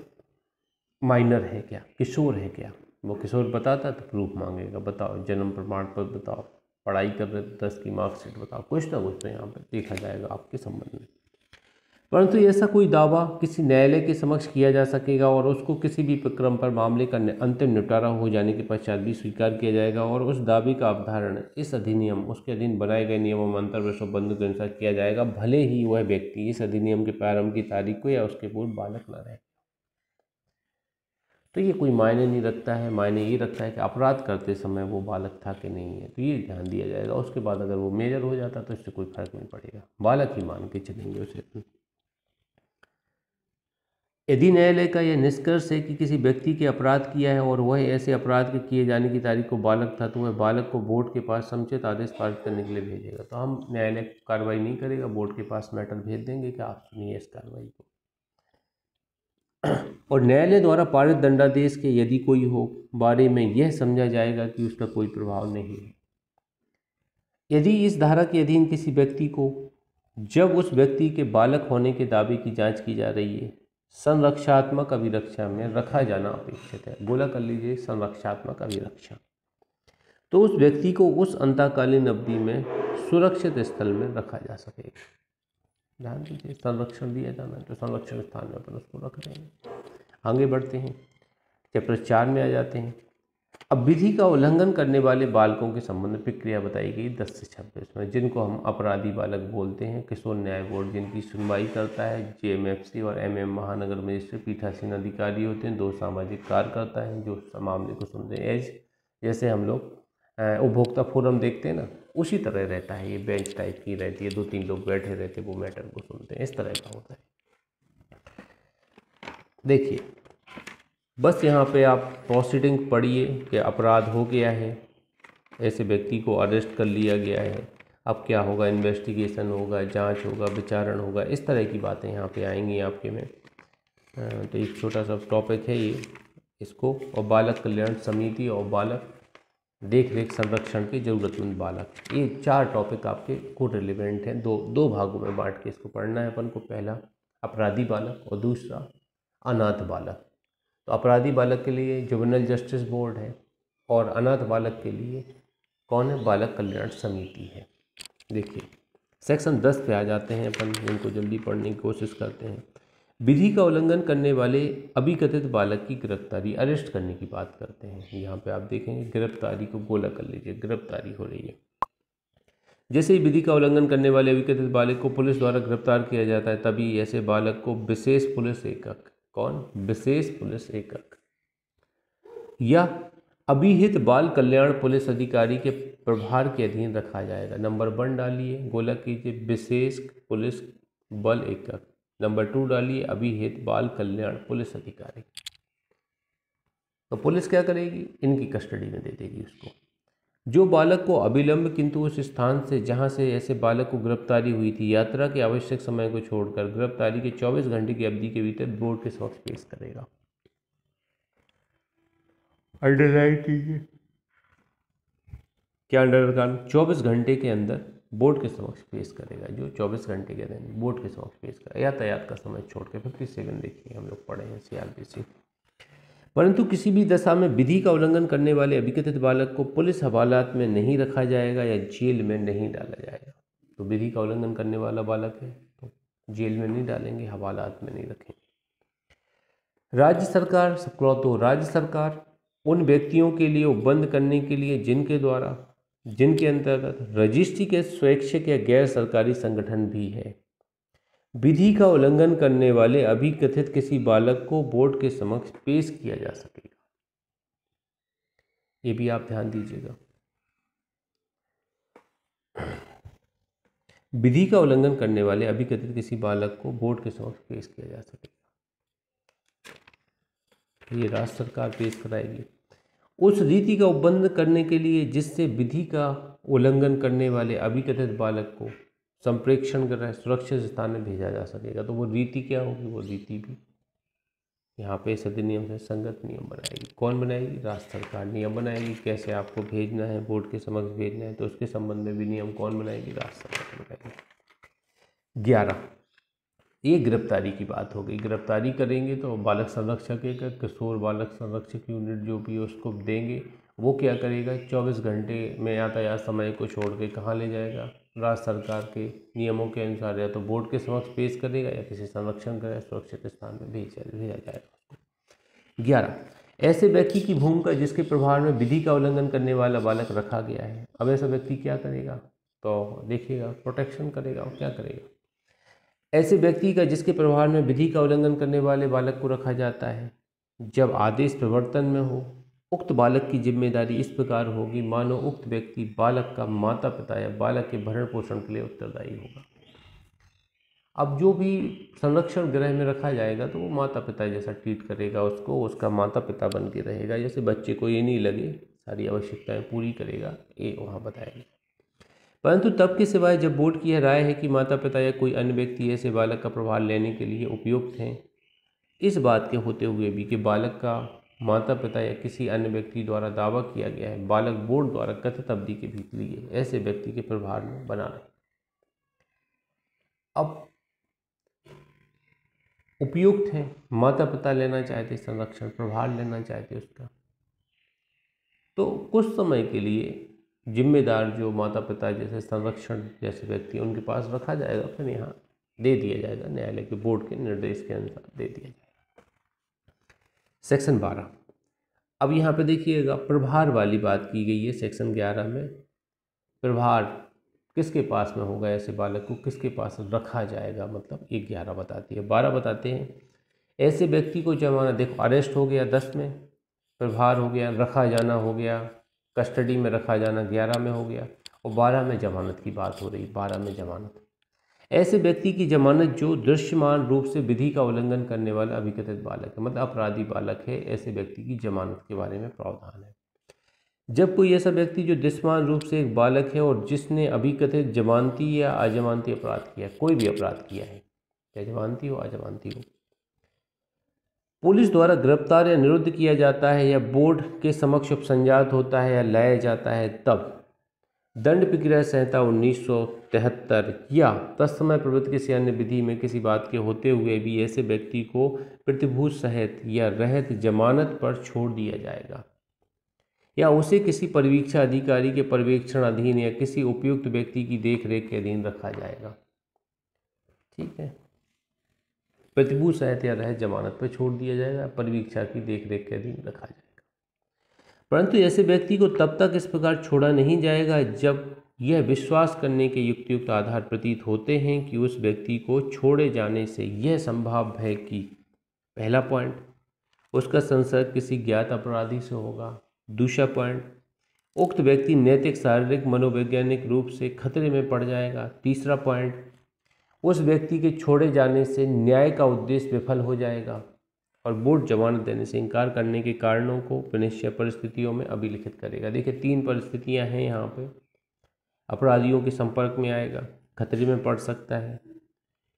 माइनर है क्या, किशोर है क्या। वो किशोर बताता तो प्रूफ मांगेगा, बताओ जन्म प्रमाण पत्र बताओ, पढ़ाई कर रहे 10 की मार्कशीट बताओ, कुछ ना कुछ तो यहाँ पर देखा जाएगा आपके संबंध में। परंतु ऐसा कोई दावा किसी न्यायालय के समक्ष किया जा सकेगा और उसको किसी भी प्रक्रम पर मामले का अंतिम निपटारा हो जाने के पश्चात भी स्वीकार किया जाएगा और उस दावे का अवधारण इस अधिनियम उसके अधीन बनाए गए नियमों में अंतर्विषय बंधु के अनुसार किया जाएगा, भले ही वह व्यक्ति इस अधिनियम के प्रारंभ की तारीख को या उसके पूर्व बालक न रहे। तो ये कोई मायने नहीं रखता है। मायने ये रखता है कि अपराध करते समय वो बालक था कि नहीं है, तो ये ध्यान दिया जाएगा। उसके बाद अगर वो मेजर हो जाता तो इससे कोई फर्क नहीं पड़ेगा, बालक ही मान के चलेंगे उसे। यदि न्यायालय का यह निष्कर्ष है कि किसी व्यक्ति के अपराध किया है और वह ऐसे अपराध के किए जाने की तारीख को बालक था, तो वह बालक को बोर्ड के पास समुचित आदेश पारित करने के लिए भेजेगा। तो हम न्यायालय कार्रवाई नहीं करेगा, बोर्ड के पास मैटर भेज देंगे कि आप सुनिए इस कार्रवाई को। और न्यायालय द्वारा पारित दंडादेश के यदि कोई हो बारे में यह समझा जाएगा कि उसका कोई प्रभाव नहीं है। यदि इस धारा के अधीन किसी व्यक्ति को जब उस व्यक्ति के बालक होने के दावे की जांच की जा रही है संरक्षात्मक अभिरक्षा में रखा जाना अपेक्षित है, बोला कर लीजिए संरक्षात्मक अभिरक्षा, तो उस व्यक्ति को उस अंतकालीन अवधि में सुरक्षित स्थल में रखा जा सकेगा। ध्यान दीजिए, संरक्षण दिया जाना तो संरक्षण स्थान में अपन उसको रख देंगे। आगे बढ़ते हैं, चैप्टर 4 में आ जाते हैं। अब विधि का उल्लंघन करने वाले बालकों के संबंध में प्रक्रिया बताई गई 10 से 26 में, जिनको हम अपराधी बालक बोलते हैं। किशोर न्याय बोर्ड जिनकी सुनवाई करता है, जेएमएफसी और एमएम महानगर मजिस्ट्रेट पीठासीन अधिकारी होते हैं। 2 सामाजिक कार्यकर्ता हैं जो मामले को सुनते हैं। जैसे हम लोग उपभोक्ता फोरम देखते हैं ना, उसी तरह रहता है, ये बेंच टाइप की रहती है, 2-3 लोग बैठे रहते हैं, वो मैटर को सुनते हैं, इस तरह का होता है। देखिए बस यहाँ पे आप प्रोसीडिंग पढ़िए कि अपराध हो गया है, ऐसे व्यक्ति को अरेस्ट कर लिया गया है, अब क्या होगा, इन्वेस्टिगेशन होगा, जांच होगा, विचारण होगा, इस तरह की बातें यहाँ पे आएंगी आपके में। तो एक छोटा सा टॉपिक है ये, इसको, और बालक कल्याण समिति और बालक देख रेख संरक्षण के जरूरतमंद बालक, ये 4 टॉपिक आपके को रिलेवेंट हैं। दो भागों में बांट के इसको पढ़ना है अपन को। पहला अपराधी बालक और दूसरा अनाथ बालक। तो अपराधी बालक के लिए जुवेनाइल जस्टिस बोर्ड है और अनाथ बालक के लिए कौन है, बालक कल्याण समिति है। देखिए सेक्शन 10 पे आ जाते हैं अपन, इनको जल्दी पढ़ने की कोशिश करते हैं। विधि का उल्लंघन करने वाले अभिकथित बालक की गिरफ्तारी, अरेस्ट करने की बात करते हैं। यहाँ पे आप देखेंगे गिरफ्तारी को गोला कर लीजिए, गिरफ्तारी हो रही है। जैसे ही विधि का उल्लंघन करने वाले अभिकथित बालक को पुलिस द्वारा गिरफ्तार किया जाता है, तभी ऐसे बालक को विशेष पुलिस एकक, कौन, विशेष पुलिस एकक या अभिहित बाल कल्याण पुलिस अधिकारी के प्रभार के अधीन रखा जाएगा। नंबर 1 डालिए, गोला कीजिए विशेष पुलिस बल एकक। नंबर 2 डालिए अभिहित बाल कल्याण पुलिस अधिकारी। तो पुलिस क्या करेगी, इनकी कस्टडी में दे देगी उसको। जो बालक को अविलंब किंतु उस स्थान से जहां से ऐसे बालक को गिरफ्तारी हुई थी यात्रा के आवश्यक समय को छोड़कर गिरफ्तारी के 24 घंटे की अवधि के भीतर बोर्ड के समक्ष पेश करेगा। अंडरलाइन कीजिए, क्या अंडरलाइन, 24 घंटे के अंदर बोर्ड के समक्ष पेश करेगा। जो 24 घंटे के अंदर बोर्ड के समक्ष पेश करेगा, यातायात का समय छोड़ के। 57 देखिए हम लोग पढ़े हैं CRPC। परंतु किसी भी दशा में विधि का उल्लंघन करने वाले अभिकथित बालक को पुलिस हवालात में नहीं रखा जाएगा या जेल में नहीं डाला जाएगा। तो विधि का उल्लंघन करने वाला बालक है तो जेल में नहीं डालेंगे, हवालात में नहीं रखेंगे। राज्य सरकार, राज्य सरकार उन व्यक्तियों के लिए उपबंध करने के लिए जिनके अंतर्गत रजिस्ट्री के स्वैच्छिक या गैर सरकारी संगठन भी है, विधि का उल्लंघन करने वाले अभिकथित किसी बालक को बोर्ड के समक्ष पेश किया जा सकेगा। ये भी आप ध्यान दीजिएगा। विधि का उल्लंघन करने वाले अभिकथित किसी बालक को बोर्ड के समक्ष पेश किया जा सकेगा। ये राज्य सरकार पेश कराएगी। उस रीति का उपबंध करने के लिए जिससे विधि का उल्लंघन करने वाले अभिकथित बालक को संप्रेक्षण कर रहा है सुरक्षित स्थान में भेजा जा सकेगा। तो वो रीति क्या होगी, वो रीति भी यहाँ पे सद नियम से संगत नियम बनाएगी। कौन बनाएगी, राज्य सरकार नियम बनाएगी। कैसे आपको भेजना है, बोर्ड के समक्ष भेजना है, तो उसके संबंध में भी नियम कौन बनाएगी, राज्य सरकार बनाएगी। 11, ये गिरफ्तारी की बात हो गई। गिरफ्तारी करेंगे तो बालक संरक्षक एक किशोर बालक संरक्षक यूनिट जो भी उसको देंगे, वो क्या करेगा, 24 घंटे में यातायात समय को छोड़ के कहाँ ले जाएगा, राज्य सरकार के नियमों के अनुसार या तो बोर्ड के समक्ष पेश करेगा या किसी संरक्षण कर सुरक्षित स्थान में भेजा जाएगा। 11, ऐसे व्यक्ति की भूमिका जिसके प्रभाव में विधि का उल्लंघन करने वाला बालक रखा गया है। अब ऐसा व्यक्ति क्या करेगा, तो देखिएगा प्रोटेक्शन करेगा। और क्या करेगा, ऐसे व्यक्ति का जिसके प्रभाव में विधि का उल्लंघन करने वाले बालक को रखा जाता है, जब आदेश प्रवर्तन में हो, उक्त बालक की जिम्मेदारी इस प्रकार होगी मानो उक्त व्यक्ति बालक का माता पिता या बालक के भरण पोषण के लिए उत्तरदायी होगा। अब जो भी संरक्षण गृह में रखा जाएगा तो वो माता पिता जैसा ट्रीट करेगा उसको, उसका माता पिता बन के रहेगा, जैसे बच्चे को ये नहीं लगे सारी आवश्यकताएं पूरी करेगा, ये वहाँ बताएगा। परंतु तब के सिवाय जब बोर्ड की यह राय है कि माता पिता या कोई अन्य व्यक्ति ऐसे बालक का प्रभार लेने के लिए उपयुक्त हैं, इस बात के होते हुए भी कि बालक का माता पिता या किसी अन्य व्यक्ति द्वारा दावा किया गया है, बालक बोर्ड द्वारा कथित अवधि के भीतर ऐसे व्यक्ति के प्रभार में बना रहे। अब उपयुक्त है, माता पिता लेना चाहते संरक्षण, प्रभार लेना चाहते उसका, तो कुछ समय के लिए जिम्मेदार जो माता पिता जैसे संरक्षण जैसे व्यक्ति उनके पास रखा जाएगा, फिर यहाँ दे दिया जाएगा, न्यायालय के बोर्ड के निर्देश के अनुसार दे दिया जाएगा। सेक्शन 12, अब यहाँ पे देखिएगा प्रभार वाली बात की गई है सेक्शन 11 में। प्रभार किसके पास में होगा, ऐसे बालक को किसके पास रखा जाएगा, मतलब ये 11 बताती है। 12 बताते हैं ऐसे व्यक्ति को जमाना, देखो अरेस्ट हो गया 10 में, प्रभार हो गया, रखा जाना हो गया, कस्टडी में रखा जाना 11 में हो गया, और 12 में जमानत की बात हो रही। 12 में जमानत, ऐसे व्यक्ति की जमानत जो दृश्यमान रूप से विधि का उल्लंघन करने वाला अभिकथित बालक है, मतलब अपराधी बालक है, ऐसे व्यक्ति की जमानत के बारे में प्रावधान है। जब कोई ऐसा व्यक्ति जो दृश्यमान रूप से एक बालक है और जिसने अभिकथित जमानती या अजमानती अपराध किया, कोई भी अपराध किया है, या जमानती हो अजमानती हो, पुलिस द्वारा गिरफ्तार या निरुद्ध किया जाता है या बोर्ड के समक्ष उपसंजात होता है या लाया जाता है, तब दंड प्रक्रिया संहिता 1973 या तत्समय प्रवृत्त किसी अन्य विधि में किसी बात के होते हुए भी ऐसे व्यक्ति को प्रतिभूत सहित या रहित जमानत पर छोड़ दिया जाएगा, या उसे किसी परिवीक्षा अधिकारी के पर्यवेक्षण अधीन या किसी उपयुक्त व्यक्ति की देखरेख के अधीन रखा जाएगा। ठीक है, प्रतिभूत सहित या रहित जमानत पर छोड़ दिया जाएगा, परिवीक्षा की देखरेख के अधीन रखा जाएगा। परंतु ऐसे व्यक्ति को तब तक इस प्रकार छोड़ा नहीं जाएगा जब यह विश्वास करने के युक्त आधार प्रतीत होते हैं कि उस व्यक्ति को छोड़े जाने से यह संभव है कि, पहला पॉइंट, उसका संसर्ग किसी ज्ञात अपराधी से होगा। दूसरा पॉइंट, उक्त व्यक्ति नैतिक, शारीरिक, मनोवैज्ञानिक रूप से खतरे में पड़ जाएगा। तीसरा पॉइंट, उस व्यक्ति के छोड़े जाने से न्याय का उद्देश्य विफल हो जाएगा और बोर्ड जमानत देने से इनकार करने के कारणों को विनिश्चय परिस्थितियों में अभिलिखित करेगा। देखिए 3 परिस्थितियां हैं यहाँ पे, अपराधियों के संपर्क में आएगा, खतरे में पड़ सकता है,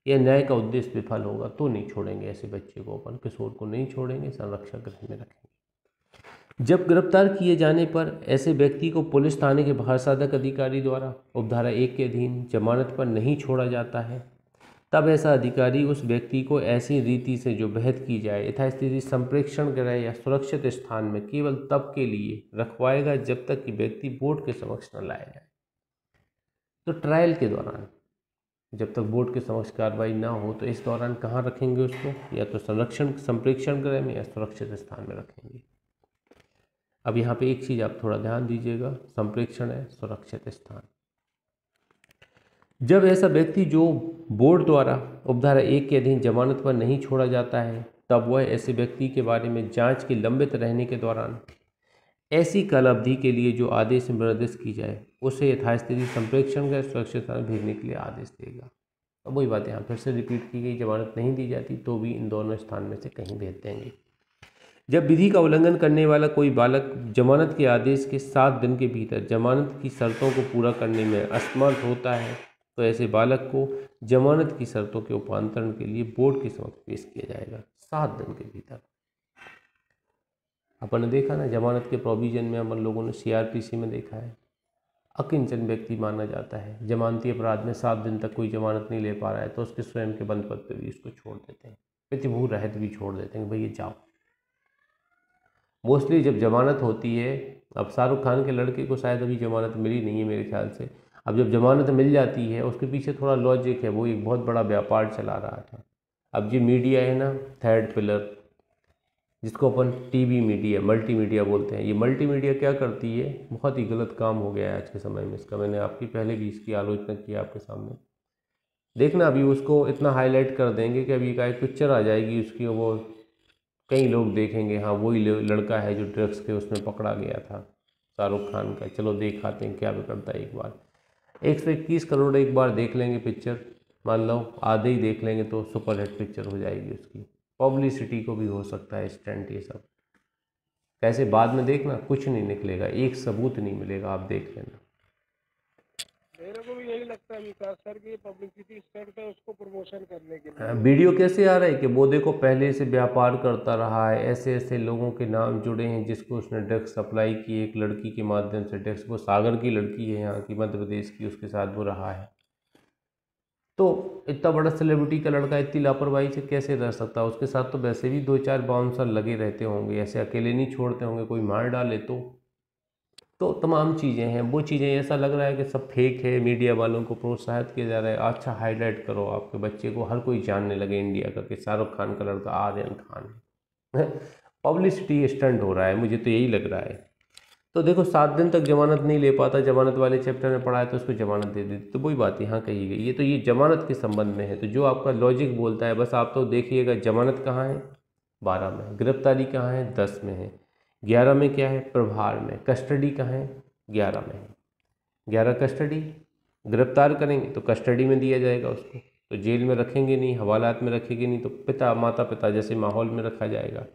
या न्याय का उद्देश्य विफल होगा, तो नहीं छोड़ेंगे ऐसे बच्चे को, अपन किशोर को नहीं छोड़ेंगे, संरक्षण गृह में रखेंगे। जब गिरफ्तार किए जाने पर ऐसे व्यक्ति को पुलिस थाने के भारसाधक अधिकारी द्वारा उपधारा 1 के अधीन जमानत पर नहीं छोड़ा जाता है, तब ऐसा अधिकारी उस व्यक्ति को ऐसी रीति से जो विहित की जाए यथास्थिति संप्रेक्षण गृह या सुरक्षित स्थान में केवल तब के लिए रखवाएगा जब तक कि व्यक्ति बोर्ड के समक्ष न लाया जाए। तो ट्रायल के दौरान जब तक बोर्ड के समक्ष कार्रवाई ना हो, तो इस दौरान कहाँ रखेंगे उसको, या तो संरक्षण संप्रेक्षण गृह में या सुरक्षित स्थान में रखेंगे। अब यहाँ पे एक चीज़ आप थोड़ा ध्यान दीजिएगा, संप्रेक्षण है, सुरक्षित स्थान। जब ऐसा व्यक्ति जो बोर्ड द्वारा उपधारा 1 के अधीन जमानत पर नहीं छोड़ा जाता है, तब वह ऐसे व्यक्ति के बारे में जांच के लंबित रहने के दौरान ऐसी काल अवधि के लिए जो आदेश निर्देश की जाए उसे यथास्थिति संप्रेक्षण का सुरक्षित स्थान भेजने के लिए आदेश देगा। अब वही बात यहाँ फिर से रिपीट की गई, जमानत नहीं दी जाती तो भी इन दोनों स्थान में से कहीं भेज देंगे। जब विधि का उल्लंघन करने वाला कोई बालक जमानत के आदेश के 7 दिन के भीतर जमानत की शर्तों को पूरा करने में असमर्थ होता है, तो ऐसे बालक को जमानत की शर्तों के उपांतरण के लिए बोर्ड के समक्ष पेश किया जाएगा 7 दिन के भीतर। अपन ने देखा ना, जमानत के प्रोविजन में हम लोगों ने CRPC में देखा है, अकिंचन व्यक्ति माना जाता है, जमानती अपराध में 7 दिन तक कोई जमानत नहीं ले पा रहा है तो उसके स्वयं के बंद पद पर भी उसको छोड़ देते हैं, प्रतिभूत रहित भी छोड़ देते हैं, भैया जाओ। मोस्टली जब जमानत होती है, अब शाहरुख खान के लड़के को शायद अभी जमानत मिली नहीं है मेरे ख्याल से, अब जब जमानत मिल जाती है उसके पीछे थोड़ा लॉजिक है, वो एक बहुत बड़ा व्यापार चला रहा था। अब जो मीडिया है ना, थर्ड पिलर, जिसको अपन टीवी मीडिया, मल्टी मीडिया बोलते हैं, ये मल्टी मीडिया क्या करती है, बहुत ही गलत काम हो गया है आज के समय में इसका। मैंने आपकी पहले भी इसकी आलोचना की आपके सामने। देखना अभी उसको इतना हाईलाइट कर देंगे कि अभी एक पिक्चर आ जाएगी उसकी, वो कई लोग देखेंगे, हाँ वही लड़का है जो ड्रग्स के उसमें पकड़ा गया था, शाहरुख खान का। चलो दिखाते हैं क्या करता है। एक बार 121 करोड़ एक बार देख लेंगे पिक्चर, मान लो आधे ही देख लेंगे तो सुपरहिट पिक्चर हो जाएगी उसकी, पब्लिसिटी को भी हो सकता है स्टंट ये सब। कैसे बाद में देखना कुछ नहीं निकलेगा, एक सबूत नहीं मिलेगा, आप देख लेना। मेरे को भी यही लगता है विकास सर की पब्लिसिटी स्टंट है उसको प्रमोशन करने के लिए। वीडियो कैसे आ रहा है कि वो देखो पहले से व्यापार करता रहा है, ऐसे ऐसे लोगों के नाम जुड़े हैं जिसको उसने ड्रग्स सप्लाई की, एक लड़की के माध्यम से ड्रग्स, वो सागर की लड़की है यहाँ की, मध्य प्रदेश की, उसके साथ वो रहा है। तो इतना बड़ा सेलिब्रिटी का लड़का इतनी लापरवाही से कैसे रह सकता है? उसके साथ तो वैसे भी 2-4 बाउंसर लगे रहते होंगे, ऐसे अकेले नहीं छोड़ते होंगे, कोई मार डाले तो तमाम चीज़ें हैं, वो चीज़ें ऐसा लग रहा है कि सब फेक है, मीडिया वालों को प्रोत्साहित किया जा रहा है। अच्छा हाईलाइट करो, आपके बच्चे को हर कोई जानने लगे इंडिया का कि शाहरुख खान का लड़का आर्यन खान है। पब्लिसिटी स्टंट हो रहा है, मुझे तो यही लग रहा है। तो देखो 7 दिन तक जमानत नहीं ले पाता, जमानत वाले चैप्टर में पढ़ा है तो उसको जमानत दे दी, तो वही बात यहाँ कही गई है। तो ये जमानत के संबंध में है, तो जो आपका लॉजिक बोलता है बस आप तो देखिएगा, जमानत कहाँ है 12 में, गिरफ्तारी कहाँ है 10 में है, 11 में क्या है प्रभार में, कस्टडी कहाँ है 11 में है। 11 कस्टडी, गिरफ्तार करेंगे तो कस्टडी में दिया जाएगा उसको, तो जेल में रखेंगे नहीं, हवालात में रखेंगे नहीं, तो पिता माता पिता जैसे माहौल में रखा जाएगा।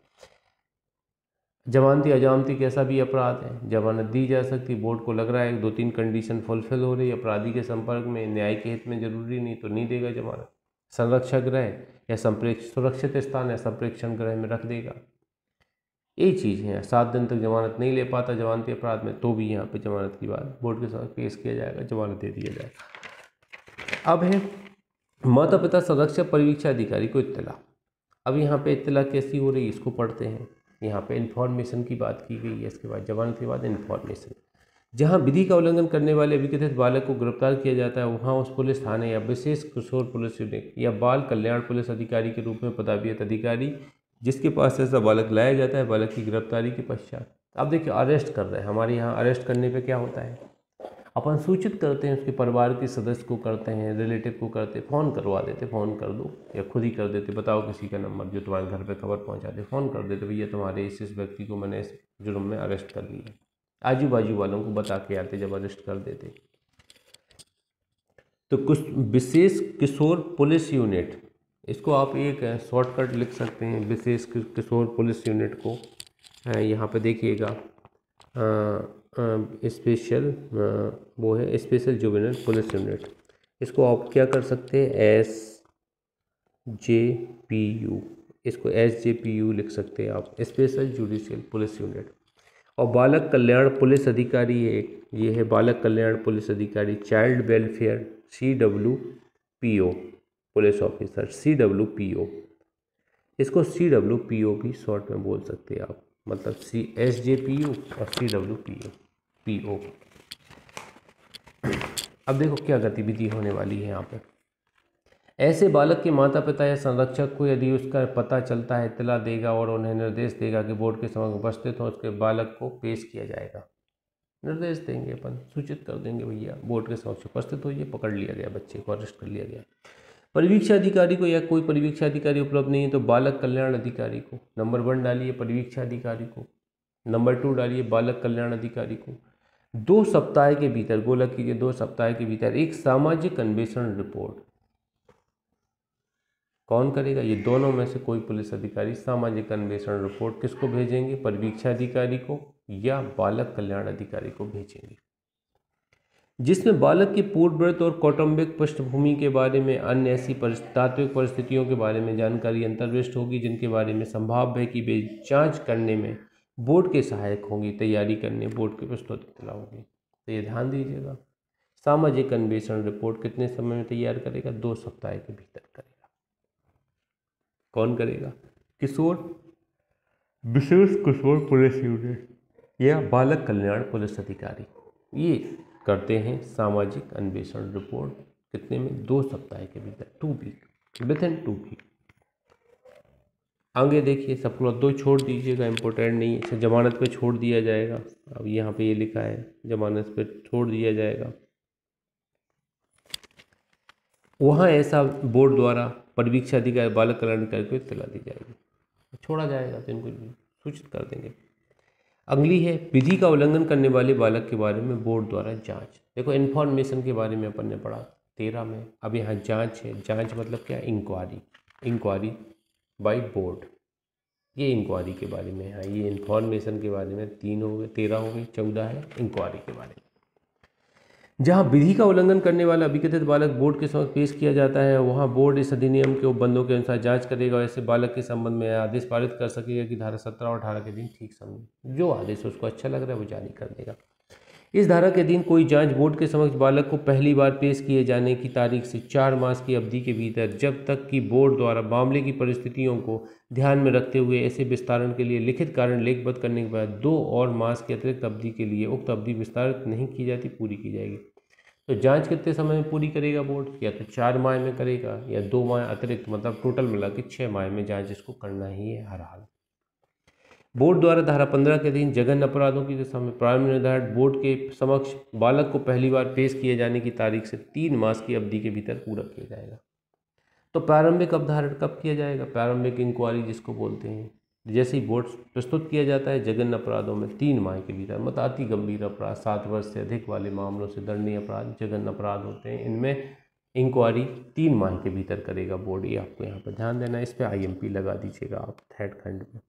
जमानती अजामती कैसा भी अपराध है, जमानत दी जा सकती, बोर्ड को लग रहा है 2-3 कंडीशन फुलफिल हो रही है, अपराधी के संपर्क में, न्याय के हित में जरूरी नहीं तो नहीं देगा जमानत, संरक्षक गृह या सुरक्षित स्थान या संप्रेक्षण गृह में रख देगा। यही चीज़ है, 7 दिन तक जमानत नहीं ले पाता जमानती अपराध में तो भी यहाँ पे जमानत की बात बोर्ड के साथ पेश किया जाएगा, जमानत दे दिया जाएगा। अब है माता पिता संरक्षक परिवीक्षा अधिकारी को इत्तला। अब यहाँ पे इत्तला कैसी हो रही है इसको पढ़ते हैं। यहाँ पे इन्फॉर्मेशन की बात की गई है, इसके बाद जमानत के बाद इन्फॉर्मेशन। जहाँ विधि का उल्लंघन करने वाले अभिकथित बालक को गिरफ्तार किया जाता है वहाँ उस पुलिस थाने या विशेष किशोर पुलिस यूनिट या बाल कल्याण पुलिस अधिकारी के रूप में पदवीयत अधिकारी जिसके पास ऐसा बालक लाया जाता है बालक की गिरफ्तारी के पश्चात। अब देखिए अरेस्ट कर रहे हैं, हमारे यहाँ अरेस्ट करने पे क्या होता है, अपन सूचित करते हैं उसके परिवार के सदस्य को करते हैं, रिलेटिव को करते, फ़ोन करवा देते, फ़ोन कर दो या खुद ही कर देते, बताओ किसी का नंबर जो तुम्हारे घर पे खबर पहुंचा दे, फ़ोन कर देते भैया तुम्हारे इस व्यक्ति को मैंने इस जुर्म में अरेस्ट कर लिया। आजू बाजू वालों को बता के आते जब अरेस्ट कर देते। तो कुछ विशेष किशोर पुलिस यूनिट, इसको आप एक शॉर्टकट लिख सकते हैं, विशेष किशोर पुलिस यूनिट को यहाँ पे देखिएगा स्पेशल वो है स्पेशल जुवेनाइल पुलिस यूनिट, इसको आप क्या कर सकते हैं SJPU, इसको SJPU लिख सकते हैं आप, स्पेशल जुडिशियल पुलिस यूनिट। और बालक कल्याण पुलिस अधिकारी है, ये है बालक कल्याण पुलिस अधिकारी, child welfare CWPO police officer, CWPO, इसको CWPO भी शॉर्ट में बोल सकते हैं आप, मतलब SJPU और CWPO। अब देखो क्या गतिविधि होने वाली है यहाँ पे। ऐसे बालक के माता पिता या संरक्षक को यदि उसका पता चलता है इत्तला देगा और उन्हें निर्देश देगा कि बोर्ड के समक्ष उपस्थित हो, उसके बालक को पेश किया जाएगा। निर्देश देंगे अपन, सूचित कर देंगे भैया बोर्ड के समक्ष उपस्थित होइए, पकड़ लिया गया, बच्चे को अरेस्ट कर लिया गया। परिवीक्षा अधिकारी को या कोई परिवीक्षा अधिकारी उपलब्ध नहीं है तो बालक कल्याण अधिकारी को, नंबर 1 डालिए परिवीक्षा अधिकारी को, नंबर 2 डालिए बालक कल्याण अधिकारी को। 2 सप्ताह के भीतर, गोलक कीजिए 2 सप्ताह के भीतर एक सामाजिक अन्वेषण रिपोर्ट। कौन करेगा? ये दोनों में से कोई पुलिस अधिकारी सामाजिक अन्वेषण रिपोर्ट किसको भेजेंगे? परिवीक्षा अधिकारी को या बालक कल्याण अधिकारी को भेजेंगे, जिसमें बालक की पूर्ववृत्त और कौटुंबिक पृष्ठभूमि के बारे में, अन्य ऐसी तात्विक परिस्थितियों के बारे में जानकारी अंतर्विष्ट होगी जिनके बारे में संभाव्य है कि वे जांच करने में बोर्ड के सहायक होंगी, तैयारी करने बोर्ड की प्रस्तुत इत्तला होगी। तो ये ध्यान दीजिएगा, सामाजिक अन्वेषण रिपोर्ट कितने समय में तैयार करेगा? 2 सप्ताह के भीतर करेगा। कौन करेगा? विशेष किशोर पुलिस यूनिट या बालक कल्याण पुलिस अधिकारी, ये करते हैं सामाजिक अन्वेषण रिपोर्ट कितने में? 2 सप्ताह के भीतर, 2 वीक, विदिन 2 वीक। आगे देखिए सब क्लॉज 2 छोड़ दीजिएगा, इंपॉर्टेंट नहीं है। इसे जमानत पे छोड़ दिया जाएगा, अब यहाँ पे ये लिखा है जमानत पे छोड़ दिया जाएगा। वहाँ ऐसा बोर्ड द्वारा परिवीक्षा अधिकारी बालक कल्याण अधिकारी को इत्तला दी जाएगी, छोड़ा जाएगा तो इनको सूचित कर देंगे। अगली है विधि का उल्लंघन करने वाले बालक के बारे में बोर्ड द्वारा जांच। देखो इन्फॉर्मेशन के बारे में अपन ने पढ़ा, 13 में। अब यहाँ जांच है, जांच मतलब क्या, इंक्वायरी, इंक्वायरी बाय बोर्ड, ये इंक्वायरी के बारे में है, ये इन्फॉर्मेशन के बारे में 3 हो गए, 13 हो गई, 14 है इंक्वायरी के बारे में। जहाँ विधि का उल्लंघन करने वाला अभिकथित बालक बोर्ड के समक्ष पेश किया जाता है, वहाँ बोर्ड इस अधिनियम के उपबंधों के अनुसार जांच करेगा और ऐसे बालक के संबंध में आदेश पारित कर सकेगा कि धारा 17 और 18 के दिन ठीक समझे, जो आदेश उसको अच्छा लग रहा है वो जारी कर देगा। इस धारा के अधीन कोई जांच बोर्ड के समक्ष बालक को पहली बार पेश किए जाने की तारीख से 4 मास की अवधि के भीतर, जब तक कि बोर्ड द्वारा मामले की परिस्थितियों को ध्यान में रखते हुए ऐसे विस्तारण के लिए लिखित कारण लेखबद्ध करने के बाद 2 और मास की अतिरिक्त अवधि के लिए उक्त अवधि विस्तारित नहीं की जाती, पूरी की जाएगी। तो जांच कितने समय में पूरी करेगा बोर्ड, या तो 4 माह में करेगा या 2 माह अतिरिक्त, मतलब टोटल मिला के 6 माह में जांच इसको करना ही है हर हाल। बोर्ड द्वारा धारा 15 के अधीन जघन्य अपराधों की दिशा में प्रारंभ निर्धारित बोर्ड के समक्ष बालक को पहली बार पेश किए जाने की तारीख से 3 मास की अवधि के भीतर पूरा किया जाएगा। तो प्रारंभिक अवधारण कब किया जाएगा, प्रारंभिक इंक्वायरी जिसको बोलते हैं, जैसे ही बोर्ड प्रस्तुत किया जाता है जघन्य अपराधों में 3 माह के भीतर, मतलब अति गंभीर अपराध 7 वर्ष से अधिक वाले मामलों से दंडनीय अपराध जघन्य अपराध होते हैं, इनमें इंक्वायरी 3 माह के भीतर करेगा बोर्ड। ये आपको यहाँ पर ध्यान देना है, इस पर IMP लगा दीजिएगा आप थर्ड खंड में,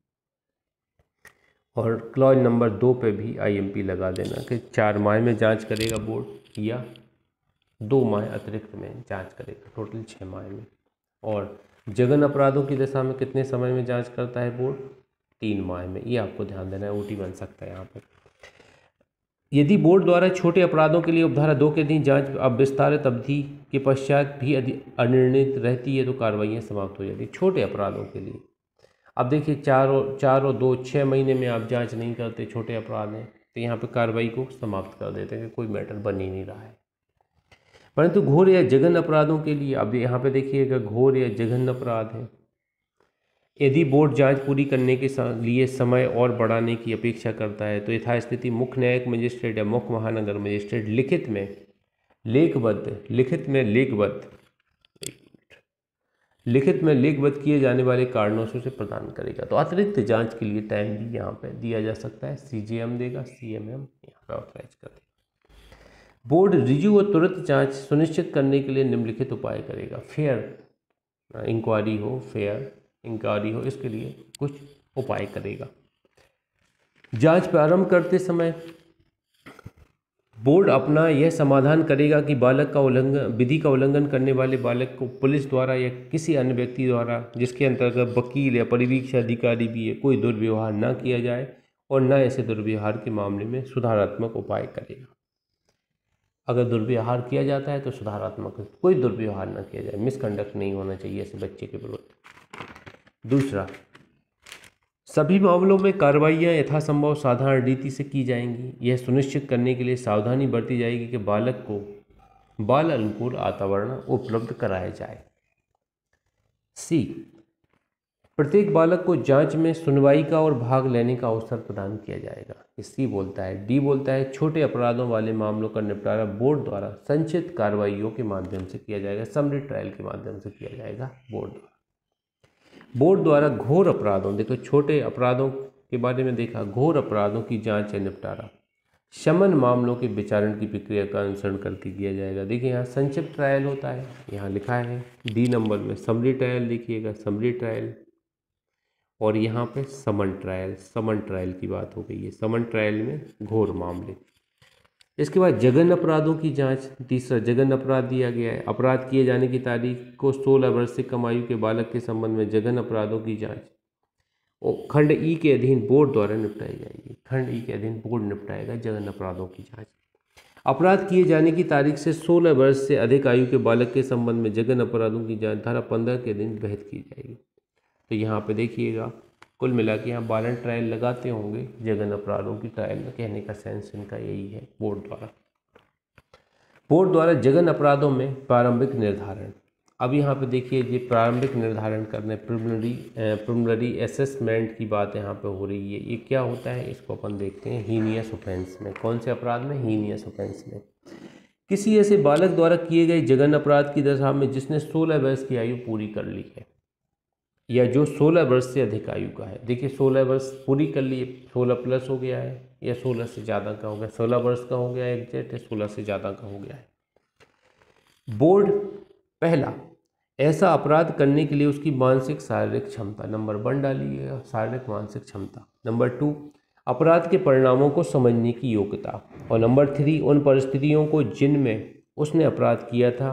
और क्लॉज नंबर 2 पे भी IMP लगा देना कि 4 माह में जांच करेगा बोर्ड या 2 माह अतिरिक्त में जांच करेगा, टोटल 6 माह में। और जघन्य अपराधों की दशा में कितने समय में जांच करता है बोर्ड, 3 माह में, ये आपको ध्यान देना है, OT बन सकता है यहाँ पर। यदि बोर्ड द्वारा छोटे अपराधों के लिए उपधारा 2 के अधीन जांच अब विस्तारित अवधि के पश्चात भी अनिर्णित रहती है तो कार्रवाइयाँ समाप्त हो जाती है छोटे अपराधों के लिए। अब देखिए 4 और 2 6 महीने में आप जांच नहीं करते, छोटे अपराध हैं, तो यहाँ पे कार्रवाई को समाप्त कर देते हैं कि कोई मैटर बन ही नहीं रहा है। परंतु घोर या जघन्य अपराधों के लिए, अब यहाँ पे देखिएगा घोर या जघन्य अपराध है, यदि बोर्ड जांच पूरी करने के लिए समय और बढ़ाने की अपेक्षा करता है तो यथास्थिति मुख्य न्यायिक मजिस्ट्रेट या मुख्य महानगर मजिस्ट्रेट लिखित में लेखबद्ध किए जाने वाले कारणों से उसे प्रदान करेगा। तो अतिरिक्त जांच के लिए टाइम भी यहाँ पे दिया जा सकता है, CJM देगा, CMM यहाँ पे ऑथराइज कर देगा। बोर्ड रिज्यू और तुरंत जांच सुनिश्चित करने के लिए निम्नलिखित उपाय करेगा। फेयर इंक्वायरी हो, इसके लिए कुछ उपाय करेगा। जांच प्रारंभ करते समय बोर्ड अपना यह समाधान करेगा कि विधि का उल्लंघन करने वाले बालक को पुलिस द्वारा या किसी अन्य व्यक्ति द्वारा, जिसके अंतर्गत वकील या परिवीक्षी अधिकारी भी है, कोई दुर्व्यवहार न किया जाए और न ऐसे दुर्व्यवहार के मामले में सुधारात्मक उपाय करेगा। अगर दुर्व्यवहार किया जाता है तो सुधारात्मक, कोई दुर्व्यवहार न किया जाए, मिसकंडक्ट नहीं होना चाहिए ऐसे बच्चे के विरुद्ध। दूसरा, सभी मामलों में कार्रवाइयाँ यथासंभव साधारण रीति से की जाएंगी। यह सुनिश्चित करने के लिए सावधानी बरती जाएगी कि बालक को बाल अनुकूल वातावरण उपलब्ध कराया जाए। C, प्रत्येक बालक को जांच में सुनवाई का और भाग लेने का अवसर प्रदान किया जाएगा। C बोलता है। D बोलता है छोटे अपराधों वाले मामलों का निपटारा बोर्ड द्वारा संचित कार्रवाइयों के माध्यम से किया जाएगा, समरी ट्रायल के माध्यम से किया जाएगा बोर्ड द्वारा घोर अपराधों, देखो छोटे अपराधों के बारे में देखा, घोर अपराधों की जांच या निपटारा शमन मामलों के विचारण की प्रक्रिया का अनुसरण करके किया जाएगा। देखिए यहाँ संक्षिप्त ट्रायल होता है, यहाँ लिखा है D नंबर में समरी ट्रायल, देखिएगा समरी ट्रायल, और यहाँ पे समन ट्रायल की बात हो गई है, समन ट्रायल में घोर मामले। इसके बाद जघन्य अपराधों की जांच। तीसरा, जघन्य अपराध दिया गया है, अपराध किए जाने की तारीख को 16 वर्ष से कम आयु के बालक के संबंध में जघन्य अपराधों की जांच और खंड ई के अधीन बोर्ड द्वारा निपटाई जाएगी। खंड ई के अधीन बोर्ड निपटाएगा जघन्य अपराधों की जांच। अपराध किए जाने की तारीख से 16 वर्ष से अधिक आयु के बालक के संबंध में जघन्य अपराधों की जांच धारा 15 के अधीन विहित की जाएगी। तो यहाँ पे देखिएगा कुल मिला के यहाँ 12 ट्रायल लगाते होंगे जघन्य अपराधों की ट्रायल में, कहने का सेंस इनका यही है। बोर्ड द्वारा जघन्य अपराधों में प्रारंभिक निर्धारण। अब यहाँ पे देखिए ये प्रारंभिक निर्धारण करने, प्रिलिमिनरी असेसमेंट की बात यहाँ पे हो रही है। ये क्या होता है इसको अपन देखते हैं। हीनियस ऑफेंस में, कौन से अपराध में, हीनियस ऑफेंस में, किसी ऐसे बालक द्वारा किए गए जघन्य अपराध की दशा में जिसने 16 वर्ष की आयु पूरी कर ली है या जो 16 वर्ष से अधिक आयु का है। देखिए 16 वर्ष पूरी कर लिए, 16 प्लस हो गया है या 16 से ज़्यादा का हो गया, 16 वर्ष का हो गया एग्जैक्ट, 16 से ज़्यादा का हो गया है। बोर्ड पहला, ऐसा अपराध करने के लिए उसकी मानसिक शारीरिक क्षमता, नंबर 1 डालिए, शारीरिक मानसिक क्षमता। नंबर 2, अपराध के परिणामों को समझने की योग्यता। और नंबर 3, उन परिस्थितियों को जिनमें उसने अपराध किया था।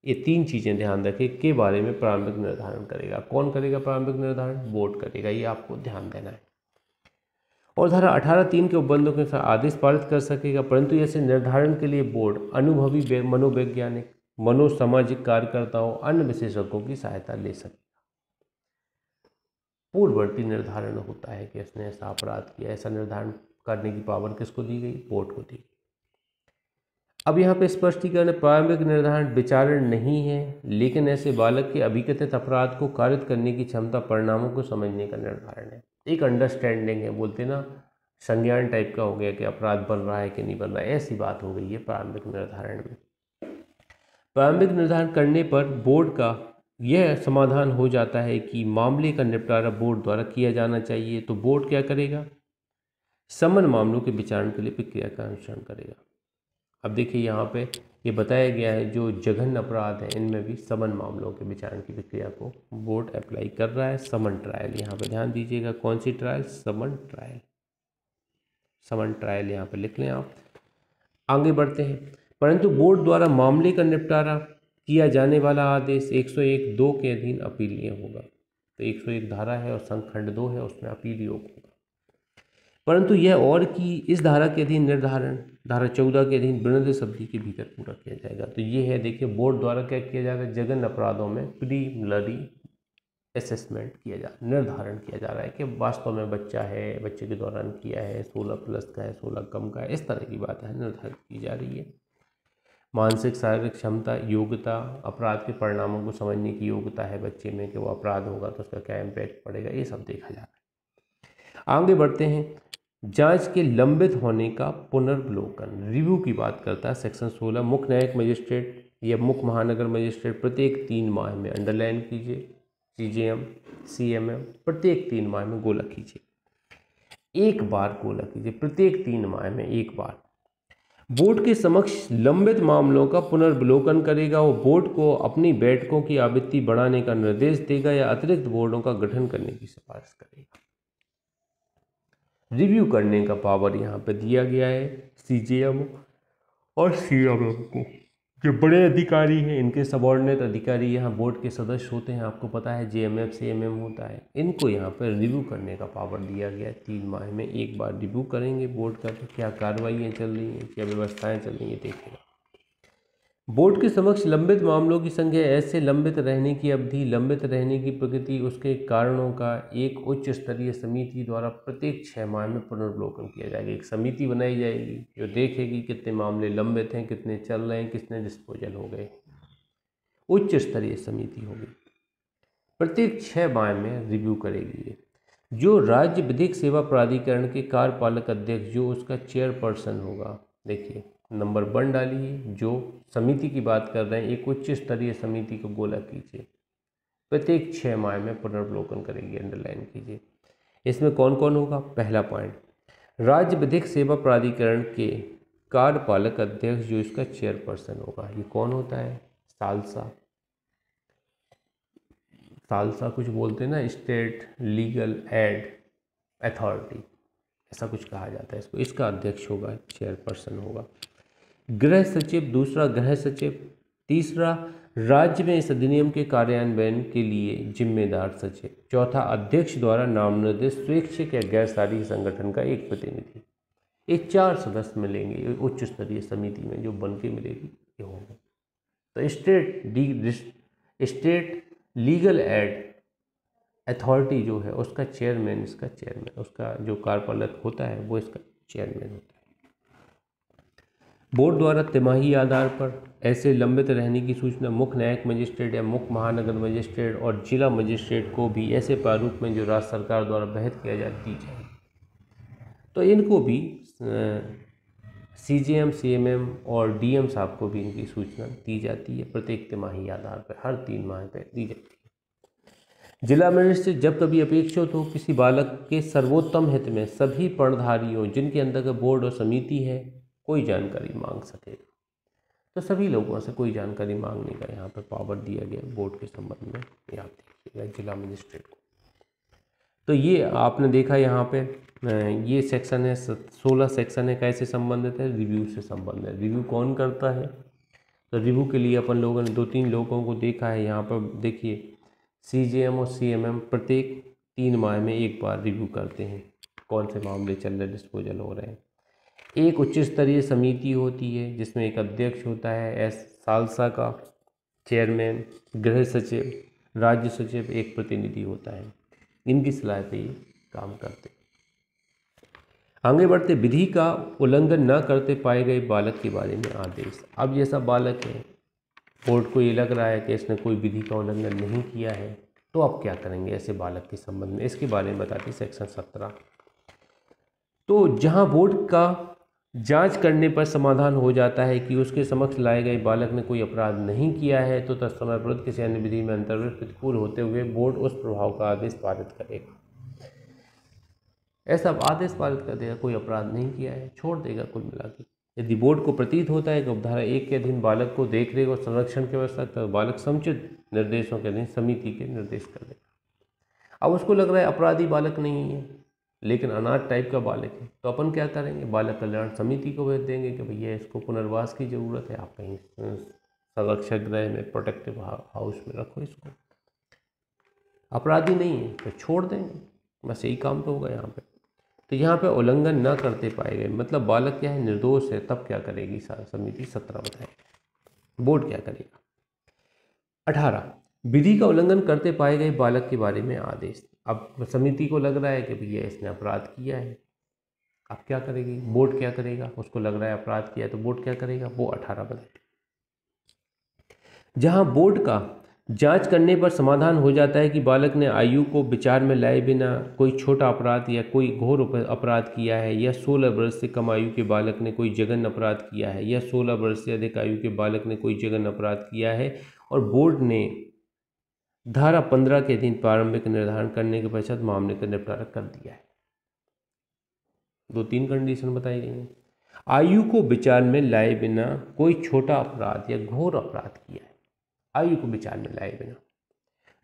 ये 3 चीज़ें ध्यान रखें के बारे में प्रारंभिक निर्धारण करेगा। कौन करेगा प्रारंभिक निर्धारण? बोर्ड करेगा, ये आपको ध्यान देना है। और धारा 18(3) के उपबंधों के अनुसार आदेश पारित कर सकेगा, परंतु ऐसे निर्धारण के लिए बोर्ड अनुभवी मनोवैज्ञानिक, मनोसामाजिक कार्यकर्ताओं, अन्य विशेषज्ञों की सहायता ले सकेगा। पूर्ववर्ती निर्धारण होता है कि इसने ऐसा अपराध किया, ऐसा निर्धारण करने की पावर किसको दी गई? बोर्ड को दी गई। अब यहाँ पे स्पष्टीकरण, प्रारंभिक निर्धारण विचारण नहीं है, लेकिन ऐसे बालक के अभिकथित अपराध को कारित करने की क्षमता परिणामों को समझने का निर्धारण है। एक अंडरस्टैंडिंग है, बोलते ना संज्ञान टाइप का हो गया कि अपराध बन रहा है कि नहीं बन रहा है, ऐसी बात हो गई है प्रारंभिक निर्धारण में। प्रारंभिक निर्धारण करने पर बोर्ड का यह समाधान हो जाता है कि मामले का निपटारा बोर्ड द्वारा किया जाना चाहिए। तो बोर्ड क्या करेगा? समन मामलों के विचारण के लिए प्रक्रिया का अनुसरण करेगा। अब देखिए यहाँ पे ये बताया गया है जो जघन्य अपराध है इनमें भी समन मामलों के विचारण की प्रक्रिया को बोर्ड अप्लाई कर रहा है। समन ट्रायल, यहाँ पे ध्यान दीजिएगा, कौन सी ट्रायल? समन ट्रायल। समन ट्रायल यहाँ पे लिख लें आप। आगे बढ़ते हैं। परंतु बोर्ड द्वारा मामले का निपटारा किया जाने वाला आदेश 101(2) के अधीन अपीलीय होगा। तो 101 धारा है और संखंड 2 है, उसमें अपील योग होगा। परंतु यह और कि इस धारा के अधीन निर्धारण धारा 14 के अधीन विनिर्दिष्ट अवधि के भीतर पूरा किया जाएगा। तो ये है, देखिए बोर्ड द्वारा क्या किया जाएगा? जघन्य अपराधों में प्रीलिमिनरी असेसमेंट किया जा, निर्धारण किया जा रहा है कि वास्तव में बच्चा है, बच्चे के दौरान किया है, 16+ का है, 16 कम का है, इस तरह की बात है निर्धारित की जा रही है। मानसिक शारीरिक क्षमता, योग्यता, अपराध के परिणामों को समझने की योग्यता है बच्चे में कि वो अपराध होगा तो उसका क्या इम्पैक्ट पड़ेगा, ये सब देखा जा रहा है। आगे बढ़ते हैं। जांच के लंबित होने का पुनर्वलोकन, रिव्यू की बात करता है सेक्शन 16। मुख्य न्यायिक मजिस्ट्रेट या मुख्य महानगर मजिस्ट्रेट प्रत्येक 3 माह में, अंडरलाइन कीजिए, CJM, CMM प्रत्येक 3 माह में गोला कीजिए, एक बार गोला कीजिए, प्रत्येक 3 माह में एक बार बोर्ड के समक्ष लंबित मामलों का पुनर्वलोकन करेगा। वो बोर्ड को अपनी बैठकों की आवृत्ति बढ़ाने का निर्देश देगा या अतिरिक्त बोर्डों का गठन करने की सिफारिश करेगा। रिव्यू करने का पावर यहाँ पे दिया गया है CJM और CMM को। जो बड़े अधिकारी हैं, इनके सबऑर्डिनेट अधिकारी यहाँ बोर्ड के सदस्य होते हैं, आपको पता है JMF CMM होता है, इनको यहाँ पर रिव्यू करने का पावर दिया गया है। 3 माह में एक बार रिव्यू करेंगे बोर्ड का, तो क्या कार्रवाइयाँ चल रही हैं, क्या व्यवस्थाएं चल रही हैं, देखेगा। बोर्ड के समक्ष लंबित मामलों की संख्या, ऐसे लंबित रहने की अवधि, लंबित रहने की प्रकृति, उसके कारणों का एक उच्च स्तरीय समिति द्वारा प्रत्येक 6 माह में पुनर्वलोकन किया जाएगा। एक समिति बनाई जाएगी जो देखेगी कितने मामले लंबित हैं, कितने चल रहे हैं, कितने डिस्पोजल हो गए। उच्च स्तरीय समिति होगी, प्रत्येक 6 माह में रिव्यू करेगी। जो राज्य विधिक सेवा प्राधिकरण के कार्यपालक अध्यक्ष, जो उसका चेयरपर्सन होगा, देखिए नंबर 1 डालिए, जो समिति की बात कर रहे हैं, एक उच्च स्तरीय समिति को गोला कीजिए, प्रत्येक 6 माह में पुनर्वलोकन करेगी, अंडरलाइन कीजिए। इसमें कौन कौन होगा? पहला पॉइंट, राज्य विधिक सेवा प्राधिकरण के कार्यपालक अध्यक्ष, जो इसका चेयरपर्सन होगा, ये कौन होता है? सालसा। सालसा कुछ बोलते हैं ना, स्टेट लीगल एड अथॉरिटी, ऐसा कुछ कहा जाता है इसको। इसका अध्यक्ष होगा, चेयरपर्सन होगा। गृह सचिव, दूसरा गृह सचिव। तीसरा, राज्य में इस अधिनियम के कार्यान्वयन के लिए जिम्मेदार सचिव। चौथा, अध्यक्ष द्वारा नामनिर्देशित स्वैच्छिक या गैर शासकीय संगठन का एक प्रतिनिधि। ये 4 सदस्य मिलेंगे उच्च स्तरीय समिति में, जो बन के मिलेगी ये होगा। तो स्टेट लीगल एड अथॉरिटी जो है उसका चेयरमैन, इसका चेयरमैन, उसका जो कार्यपालक होता है वो इसका चेयरमैन होता है। बोर्ड द्वारा तिमाही आधार पर ऐसे लंबित रहने की सूचना मुख्य न्यायिक मजिस्ट्रेट या मुख्य महानगर मजिस्ट्रेट और जिला मजिस्ट्रेट को भी ऐसे प्रारूप में जो राज्य सरकार द्वारा बहत किया जाती है, तो इनको भी CJM, CMM और DM साहब को भी इनकी सूचना दी जाती है, प्रत्येक तिमाही आधार पर, हर 3 माह पर दी जाती है। जिला मजिस्ट्रेट जब कभी अपेक्षित हो किसी बालक के सर्वोत्तम हित में सभी पर्णधारियों जिनके अंतर्गत बोर्ड और समिति है कोई जानकारी मांग सकेगा। तो सभी लोगों से कोई जानकारी मांगने का यहाँ पे पावर दिया गया बोर्ड के संबंध में, याद रखिएगा जिला मजिस्ट्रेट को। तो ये आपने देखा यहाँ पे ये सेक्शन है 16 सेक्शन है, कैसे संबंधित है, रिव्यू से संबंधित है। रिव्यू कौन करता है, तो रिव्यू के लिए अपन लोगों ने 2-3 लोगों को देखा है। यहाँ पर देखिए CJM और CMM प्रत्येक 3 माह में एक बार रिव्यू करते हैं, कौन से मामले चल रहे, डिस्पोजल हो रहे हैं। एक उच्च स्तरीय समिति होती है जिसमें एक अध्यक्ष होता है, सालसा का चेयरमैन, गृह सचिव, राज्य सचिव, एक प्रतिनिधि होता है। इनकी सलाह पे ये काम करते। आगे बढ़ते, विधि का उल्लंघन न करते पाए गए बालक के बारे में आदेश। अब जैसा बालक है, कोर्ट को ये लग रहा है कि इसने कोई विधि का उल्लंघन नहीं किया है, तो अब क्या करेंगे ऐसे बालक के संबंध में, इसके बारे में बताती सेक्शन 17। तो जहां बोर्ड का जांच करने पर समाधान हो जाता है कि उसके समक्ष लाए गए बालक ने कोई अपराध नहीं किया है, तो तत्समय प्रदत्त किसी अन्य विधि में अंतर्वृत्त प्रतिकूल होते हुए बोर्ड उस प्रभाव का आदेश पारित करेगा। ऐसा आदेश पारित कर देगा, कोई अपराध नहीं किया है, छोड़ देगा कुल मिला के। यदि बोर्ड को प्रतीत होता है कि उपधारा 1 के अधीन बालक को देखरेख और संरक्षण की व्यवस्था, तो बालक समुचित निर्देशों के अधीन समिति के निर्देश कर देगा। अब उसको लग रहा है अपराधी बालक नहीं है लेकिन अनाथ टाइप का बालक है, तो अपन क्या करेंगे, बालक कल्याण समिति को भेज देंगे कि भैया इसको पुनर्वास की ज़रूरत है, आप कहीं संरक्षक गृह में, प्रोटेक्टिव हाउस में रखो इसको। अपराधी नहीं है तो छोड़ देंगे, बस यही काम तो होगा यहाँ पे। तो यहाँ पे उल्लंघन न करते पाए गए, मतलब बालक क्या है, निर्दोष है, तब क्या करेगी समिति, 17 बताएगी। बोर्ड क्या करेगा। 18, विधि का उल्लंघन करते पाए गए बालक के बारे में आदेश। अब समिति को लग रहा है कि भैया इसने अपराध किया है, अब क्या करेगी, बोर्ड क्या करेगा, उसको लग रहा है अपराध किया है तो बोर्ड क्या करेगा, वो 18 बताए। जहां बोर्ड का जांच करने पर समाधान हो जाता है कि बालक ने आयु को विचार में लाए बिना कोई छोटा अपराध या कोई घोर अपराध किया है, या 16 वर्ष से कम आयु के बालक ने कोई जघन्य अपराध किया है, या 16 वर्ष से अधिक आयु के बालक ने कोई जघन्य अपराध किया है, और बोर्ड ने धारा 15 के अधीन प्रारंभिक निर्धारण करने के पश्चात मामले का निपटारा कर दिया है। 2-3 कंडीशन बताई गई हैं। आयु को विचार में लाए बिना कोई छोटा अपराध या घोर अपराध किया है, आयु को विचार में लाए बिना।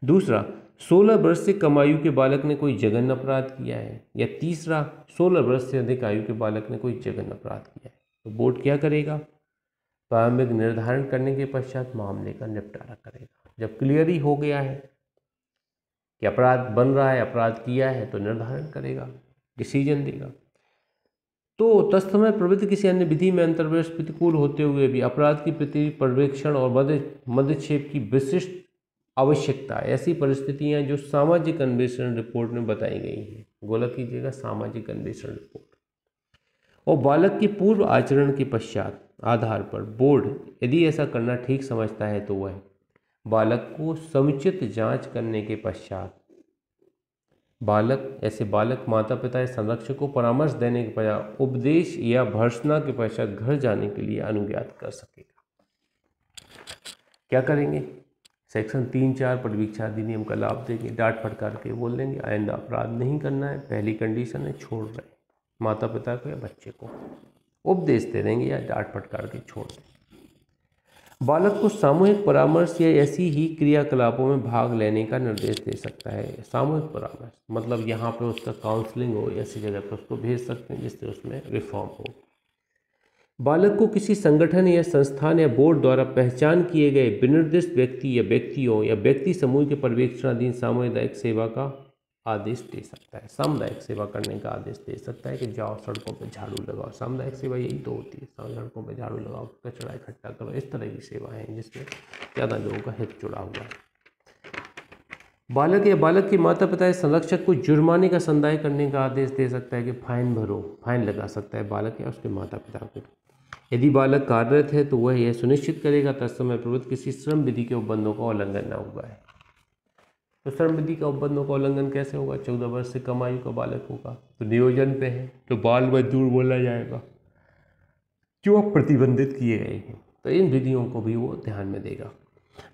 दूसरा, 16 वर्ष से कम आयु के बालक ने कोई जघन्य अपराध किया है, या तीसरा, 16 वर्ष से अधिक आयु के बालक ने कोई जघन्य अपराध किया है, तो बोर्ड क्या करेगा, प्रारंभिक निर्धारण करने के पश्चात मामले का निपटारा करेगा। जब क्लियर ही हो गया है कि अपराध बन रहा है, अपराध किया है, तो निर्धारण करेगा, डिसीजन देगा। तो तत्समय प्रवृत्त किसी अन्य विधि में अंतर्वेश प्रतिकूल होते हुए भी अपराध की प्रति पर्यवेक्षण और मदक्षेप की विशिष्ट आवश्यकता, ऐसी परिस्थितियां जो सामाजिक अन्वेषण रिपोर्ट में बताई गई हैं, गोला कीजिएगा, सामाजिक अन्वेषण रिपोर्ट, और बालक के पूर्व आचरण के पश्चात आधार पर बोर्ड यदि ऐसा करना ठीक समझता है तो वह बालक को समुचित जांच करने के पश्चात ऐसे बालक माता पिता या संरक्षक को परामर्श देने के पश्चात उपदेश या भर्त्सना के पश्चात घर जाने के लिए अनुज्ञात कर सकेगा। क्या करेंगे, सेक्शन 3-4 परिवीक्षा अधिनियम का लाभ देंगे, डांट फटकार के बोल देंगे आइंदा अपराध नहीं करना है, पहली कंडीशन है, छोड़ रहे माता पिता को या बच्चे को, उपदेश दे देंगे या डांट फटकार के छोड़ देंगे। बालक को सामूहिक परामर्श या ऐसी ही क्रियाकलापों में भाग लेने का निर्देश दे सकता है। सामूहिक परामर्श मतलब यहाँ पे उसका काउंसलिंग हो, ऐसी जगह पे उसको भेज सकते हैं जिससे उसमें रिफॉर्म हो। बालक को किसी संगठन या संस्थान या बोर्ड द्वारा पहचान किए गए विनिर्दिष्ट व्यक्ति या व्यक्तियों या व्यक्ति समूह के पर्यवेक्षणाधीन सामुदायिक सेवा का आदेश दे सकता है। सामुदायिक सेवा करने का आदेश दे सकता है कि जाओ सड़कों पे झाड़ू लगाओ। सामुदायिक सेवा यही तो होती है, सड़कों पे झाड़ू लगाओ, कचरा इकट्ठा करो, इस तरह की सेवा है जिसमें ज़्यादा लोगों का हित जुड़ा हुआ है। बालक या बालक के माता पिता या संरक्षक को जुर्माने का संदाय करने का आदेश दे सकता है कि फाइन भरो, फाइन लगा सकता है बालक या उसके माता पिता को। यदि बालक कार्यरत है तो वह यह सुनिश्चित करेगा तत्समय प्रवृत्त किसी श्रम विधि के उपबंधों का उल्लंघन न हुआ है। तो श्रम विधि का उपबंधों का उल्लंघन कैसे होगा? 14 वर्ष से कम आयु का बालक होगा तो नियोजन पे है तो बाल मजदूर बोला जाएगा जो अब प्रतिबंधित किए गए हैं, तो इन विधियों को भी वो ध्यान में देगा।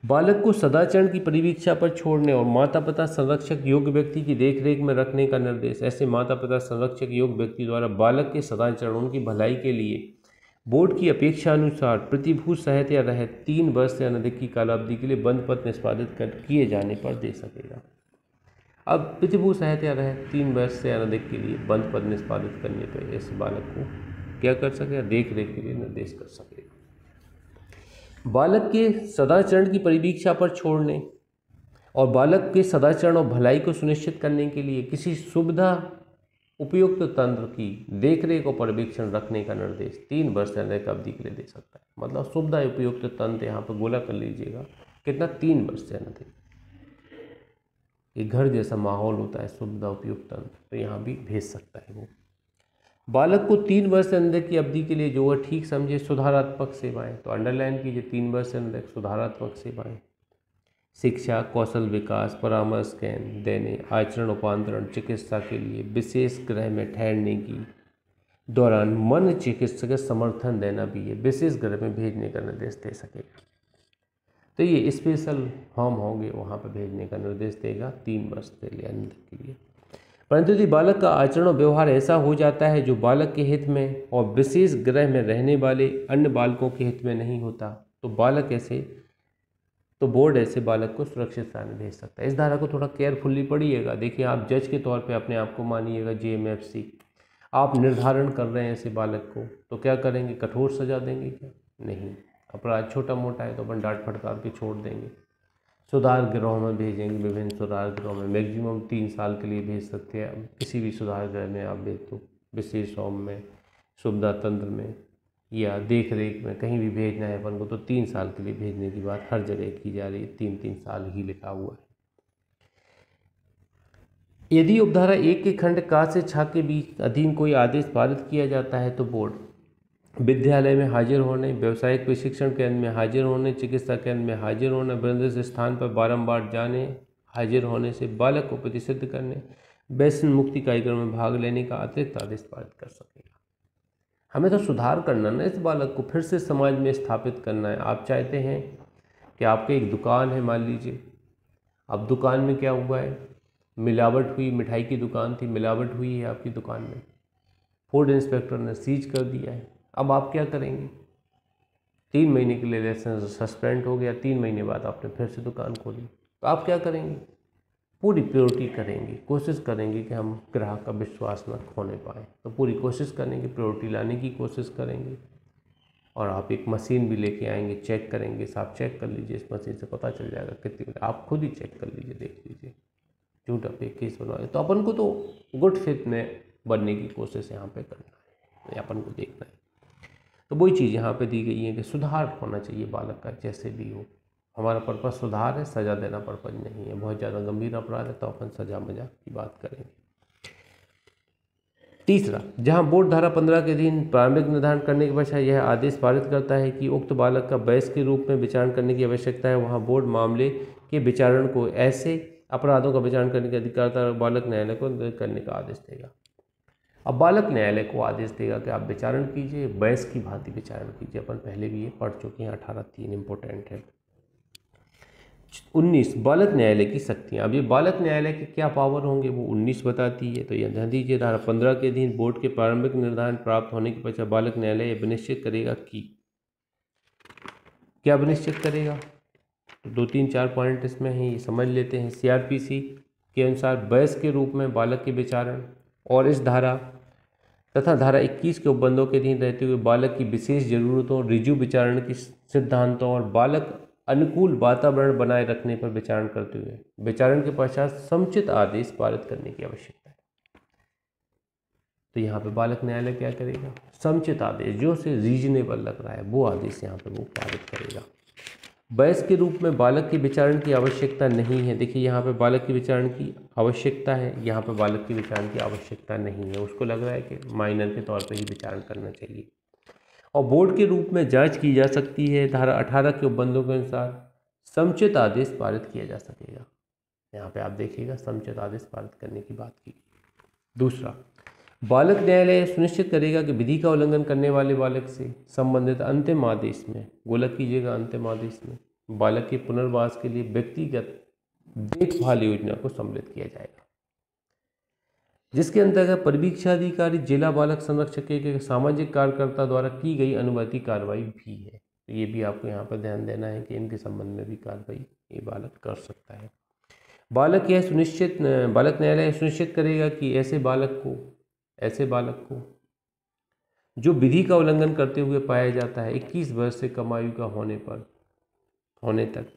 बालक को सदाचरण की परिवीक्षा पर छोड़ने और माता पिता संरक्षक योग्य व्यक्ति की देखरेख में रखने का निर्देश। ऐसे माता पिता संरक्षक योग्य व्यक्ति द्वारा बालक के सदाचरण, उनकी भलाई के लिए बोर्ड की अपेक्षा अनुसार प्रतिभूत सहायता या रहत 3 वर्ष से अधिक की कालावधि के लिए बंद पत्र निष्पादित किए जाने पर दे सकेगा। अब प्रतिभूत सहायता या रहत 3 वर्ष से अधिक के लिए बंद पत्र निष्पादित करने पर ऐसे बालक को क्या कर सकेगा, देख रेख के लिए निर्देश कर सकेगा। बालक के सदाचरण की परिवीक्षा पर छोड़ने और बालक के सदाचरण और भलाई को सुनिश्चित करने के लिए किसी सुविधा उपयुक्त तंत्र की देखरेख और पर्यवेक्षण रखने का निर्देश 3 वर्ष से अधिक अवधि के लिए दे सकता है। मतलब सुविधा उपयुक्त तंत्र यहाँ पर गोला कर लीजिएगा, कितना, 3 वर्ष से अधिक। एक घर जैसा माहौल होता है सुविधा उपयुक्त तंत्र, तो यहाँ भी भेज सकता है वो। बालक को 3 वर्ष से अधिक की अवधि के लिए जो वह ठीक समझे सुधारात्मक सेवाएं, तो अंडरलाइन कीजिए 3 वर्ष से अधिक सुधारात्मक सेवाएं, शिक्षा, कौशल विकास, परामर्श देने, आचरण उपांतरण, चिकित्सा के लिए विशेष गृह में ठहरने की दौरान मन चिकित्सक समर्थन देना भी है, विशेष गृह में भेजने का निर्देश दे सकेगा। तो ये स्पेशल होम होंगे, वहाँ पर भेजने का निर्देश देगा 3 वर्ष के लिए। परंतु यदि बालक का आचरण और व्यवहार ऐसा हो जाता है जो बालक के हित में और विशेष गृह में रहने वाले अन्य बालकों के हित में नहीं होता, तो बोर्ड ऐसे बालक को सुरक्षित स्थान में भेज सकता है। इस धारा को थोड़ा केयरफुल्ली पढ़िएगा। देखिए, आप जज के तौर पे अपने आप को मानिएगा, JMFC आप निर्धारण कर रहे हैं ऐसे बालक को, तो क्या करेंगे, कठोर सजा देंगे क्या? नहीं, अपराध छोटा मोटा है तो अपन डांट फटकार के छोड़ देंगे। सुधार गृह में भेजेंगे, विभिन्न सुधार गृह में मैक्सिमम 3 साल के लिए भेज सकते हैं। किसी भी सुधार गृह में आप भेज दो, विशेष होम में, सुविधा तंत्र में या देख रेख में, कहीं भी भेजना है अपन को तो 3 साल के लिए भेजने की बात हर जगह की जा रही है। 3-3 साल ही लिखा हुआ है। यदि उपधारा 1 के खंड का से छा के बीच अधीन कोई आदेश पारित किया जाता है तो बोर्ड विद्यालय में हाजिर होने, व्यवसायिक प्रशिक्षण केंद्र में हाजिर होने, चिकित्सा केंद्र में हाजिर होने, वृंदस स्थान पर बारंबार जाने हाजिर होने से बालक को प्रतिसिद्ध करने, व्यसन मुक्ति कार्यक्रम में भाग लेने का अतिरिक्त आदेश पारित कर सकेगा। हमें तो सुधार करना ना, इस बालक को फिर से समाज में स्थापित करना है। आप चाहते हैं कि आपकी एक दुकान है, मान लीजिए, अब दुकान में क्या हुआ है, मिलावट हुई, मिठाई की दुकान थी, मिलावट हुई है आपकी दुकान में, फूड इंस्पेक्टर ने सीज कर दिया है। अब आप क्या करेंगे, 3 महीने के लिए लाइसेंस सस्पेंड हो गया, 3 महीने बाद आपने फिर से दुकान खोली, तो आप क्या करेंगे, पूरी प्योरिटी करेंगे, कोशिश करेंगे कि हम ग्राहक का विश्वास न खोने पाएँ। तो पूरी कोशिश करेंगे, प्योरिटी लाने की कोशिश करेंगे। और आप एक मशीन भी लेके आएंगे, चेक करेंगे, आप चेक कर लीजिए, इस मशीन से पता चल जाएगा कितनी, आप खुद ही चेक कर लीजिए, देख लीजिए, झूठा पे केस बनवा। तो अपन को तो गुड फेथ में बनने की कोशिश यहाँ पे करना है, अपन को देखना है। तो वही चीज़ यहाँ पे दी गई है कि सुधार होना चाहिए बालक का, जैसे भी हो। हमारा पर्पज़ सुधार है, सज़ा देना पर्पज़ नहीं है। बहुत ज़्यादा गंभीर अपराध है तो अपन सज़ा मजाक की बात करेंगे। तीसरा, जहाँ बोर्ड धारा 15 के अधीन प्रारंभिक निर्धारण करने के बजाय यह आदेश पारित करता है कि उक्त बालक का वयस्क के रूप में विचारण करने की आवश्यकता है, वहाँ बोर्ड मामले के विचारण को ऐसे अपराधों का विचारण करने के अधिकार बालक न्यायालय को करने का आदेश देगा। अब बालक न्यायालय को आदेश देगा कि आप विचारण कीजिए, वयस्क की भांति विचारण कीजिए। अपन पहले भी ये पढ़ चुके हैं, 18(3) इम्पोर्टेंट है। 19, बालक न्यायालय की शक्तियाँ। अब ये बालक न्यायालय के क्या पावर होंगे वो 19 बताती है। तो यह ध्यान दीजिए, धारा 15 के अधीन बोर्ड के प्रारंभिक निर्धारण प्राप्त होने के पश्चात बालक न्यायालय यह विनिश्चित करेगा कि, क्या विनिश्चित करेगा, तो 2-3-4 पॉइंट इसमें हैं, ये समझ लेते हैं। CRPC के अनुसार वयस्क के रूप में बालक के विचारण और इस धारा तथा धारा 21 के उपबंधों के अधीन रहते हुए बालक की विशेष जरूरतों, रिजु विचारण की सिद्धांतों और बालक अनुकूल वातावरण बनाए रखने पर विचारण करते हुए विचारण के पश्चात समुचित आदेश पारित करने की आवश्यकता है। तो यहाँ पे बालक न्यायालय क्या करेगा, समुचित आदेश, जो से रीजनेबल लग रहा है वो आदेश यहाँ पे वो पारित करेगा। वयस्क के रूप में बालक के विचारण की आवश्यकता नहीं है। देखिए, यहाँ पे बालक की विचारण की आवश्यकता है, यहाँ पे बालक की विचारण की आवश्यकता नहीं है। उसको लग रहा है कि माइनर के तौर पे ही विचारण करना चाहिए। और बोर्ड के रूप में जांच की जा सकती है। धारा 18 के उपबंधों के अनुसार समुचित आदेश पारित किया जा सकेगा। यहाँ पे आप देखिएगा, समुचित आदेश पारित करने की बात की। दूसरा, बालक न्यायालय सुनिश्चित करेगा कि विधि का उल्लंघन करने वाले बालक से संबंधित अंतिम आदेश में, गोलक कीजिएगा, अंतिम आदेश में बालक के पुनर्वास के लिए व्यक्तिगत देखभाल योजना को सम्मिलित किया जाएगा। जिसके अंतर्गत परीक्षाधिकारी जिला बालक संरक्षक के सामाजिक कार्यकर्ता द्वारा की गई अनुमति कार्रवाई भी है। तो ये भी आपको यहाँ पर ध्यान देना है कि इनके संबंध में भी कार्रवाई ये बालक कर सकता है। बालक न्यायालय सुनिश्चित करेगा कि ऐसे बालक को जो विधि का उल्लंघन करते हुए पाया जाता है 21 वर्ष से कम आयु का होने तक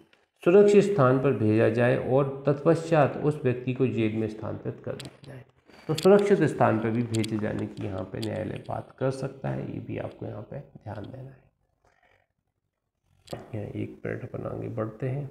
सुरक्षित स्थान पर भेजा जाए और तत्पश्चात उस व्यक्ति को जेल में स्थानांतरित कर दिया जाए। तो सुरक्षित स्थान पर भी भेजे जाने की यहाँ पे न्यायालय बात कर सकता है, ये भी आपको यहाँ पे ध्यान देना है। 1 मिनट अपन आगे बढ़ते हैं।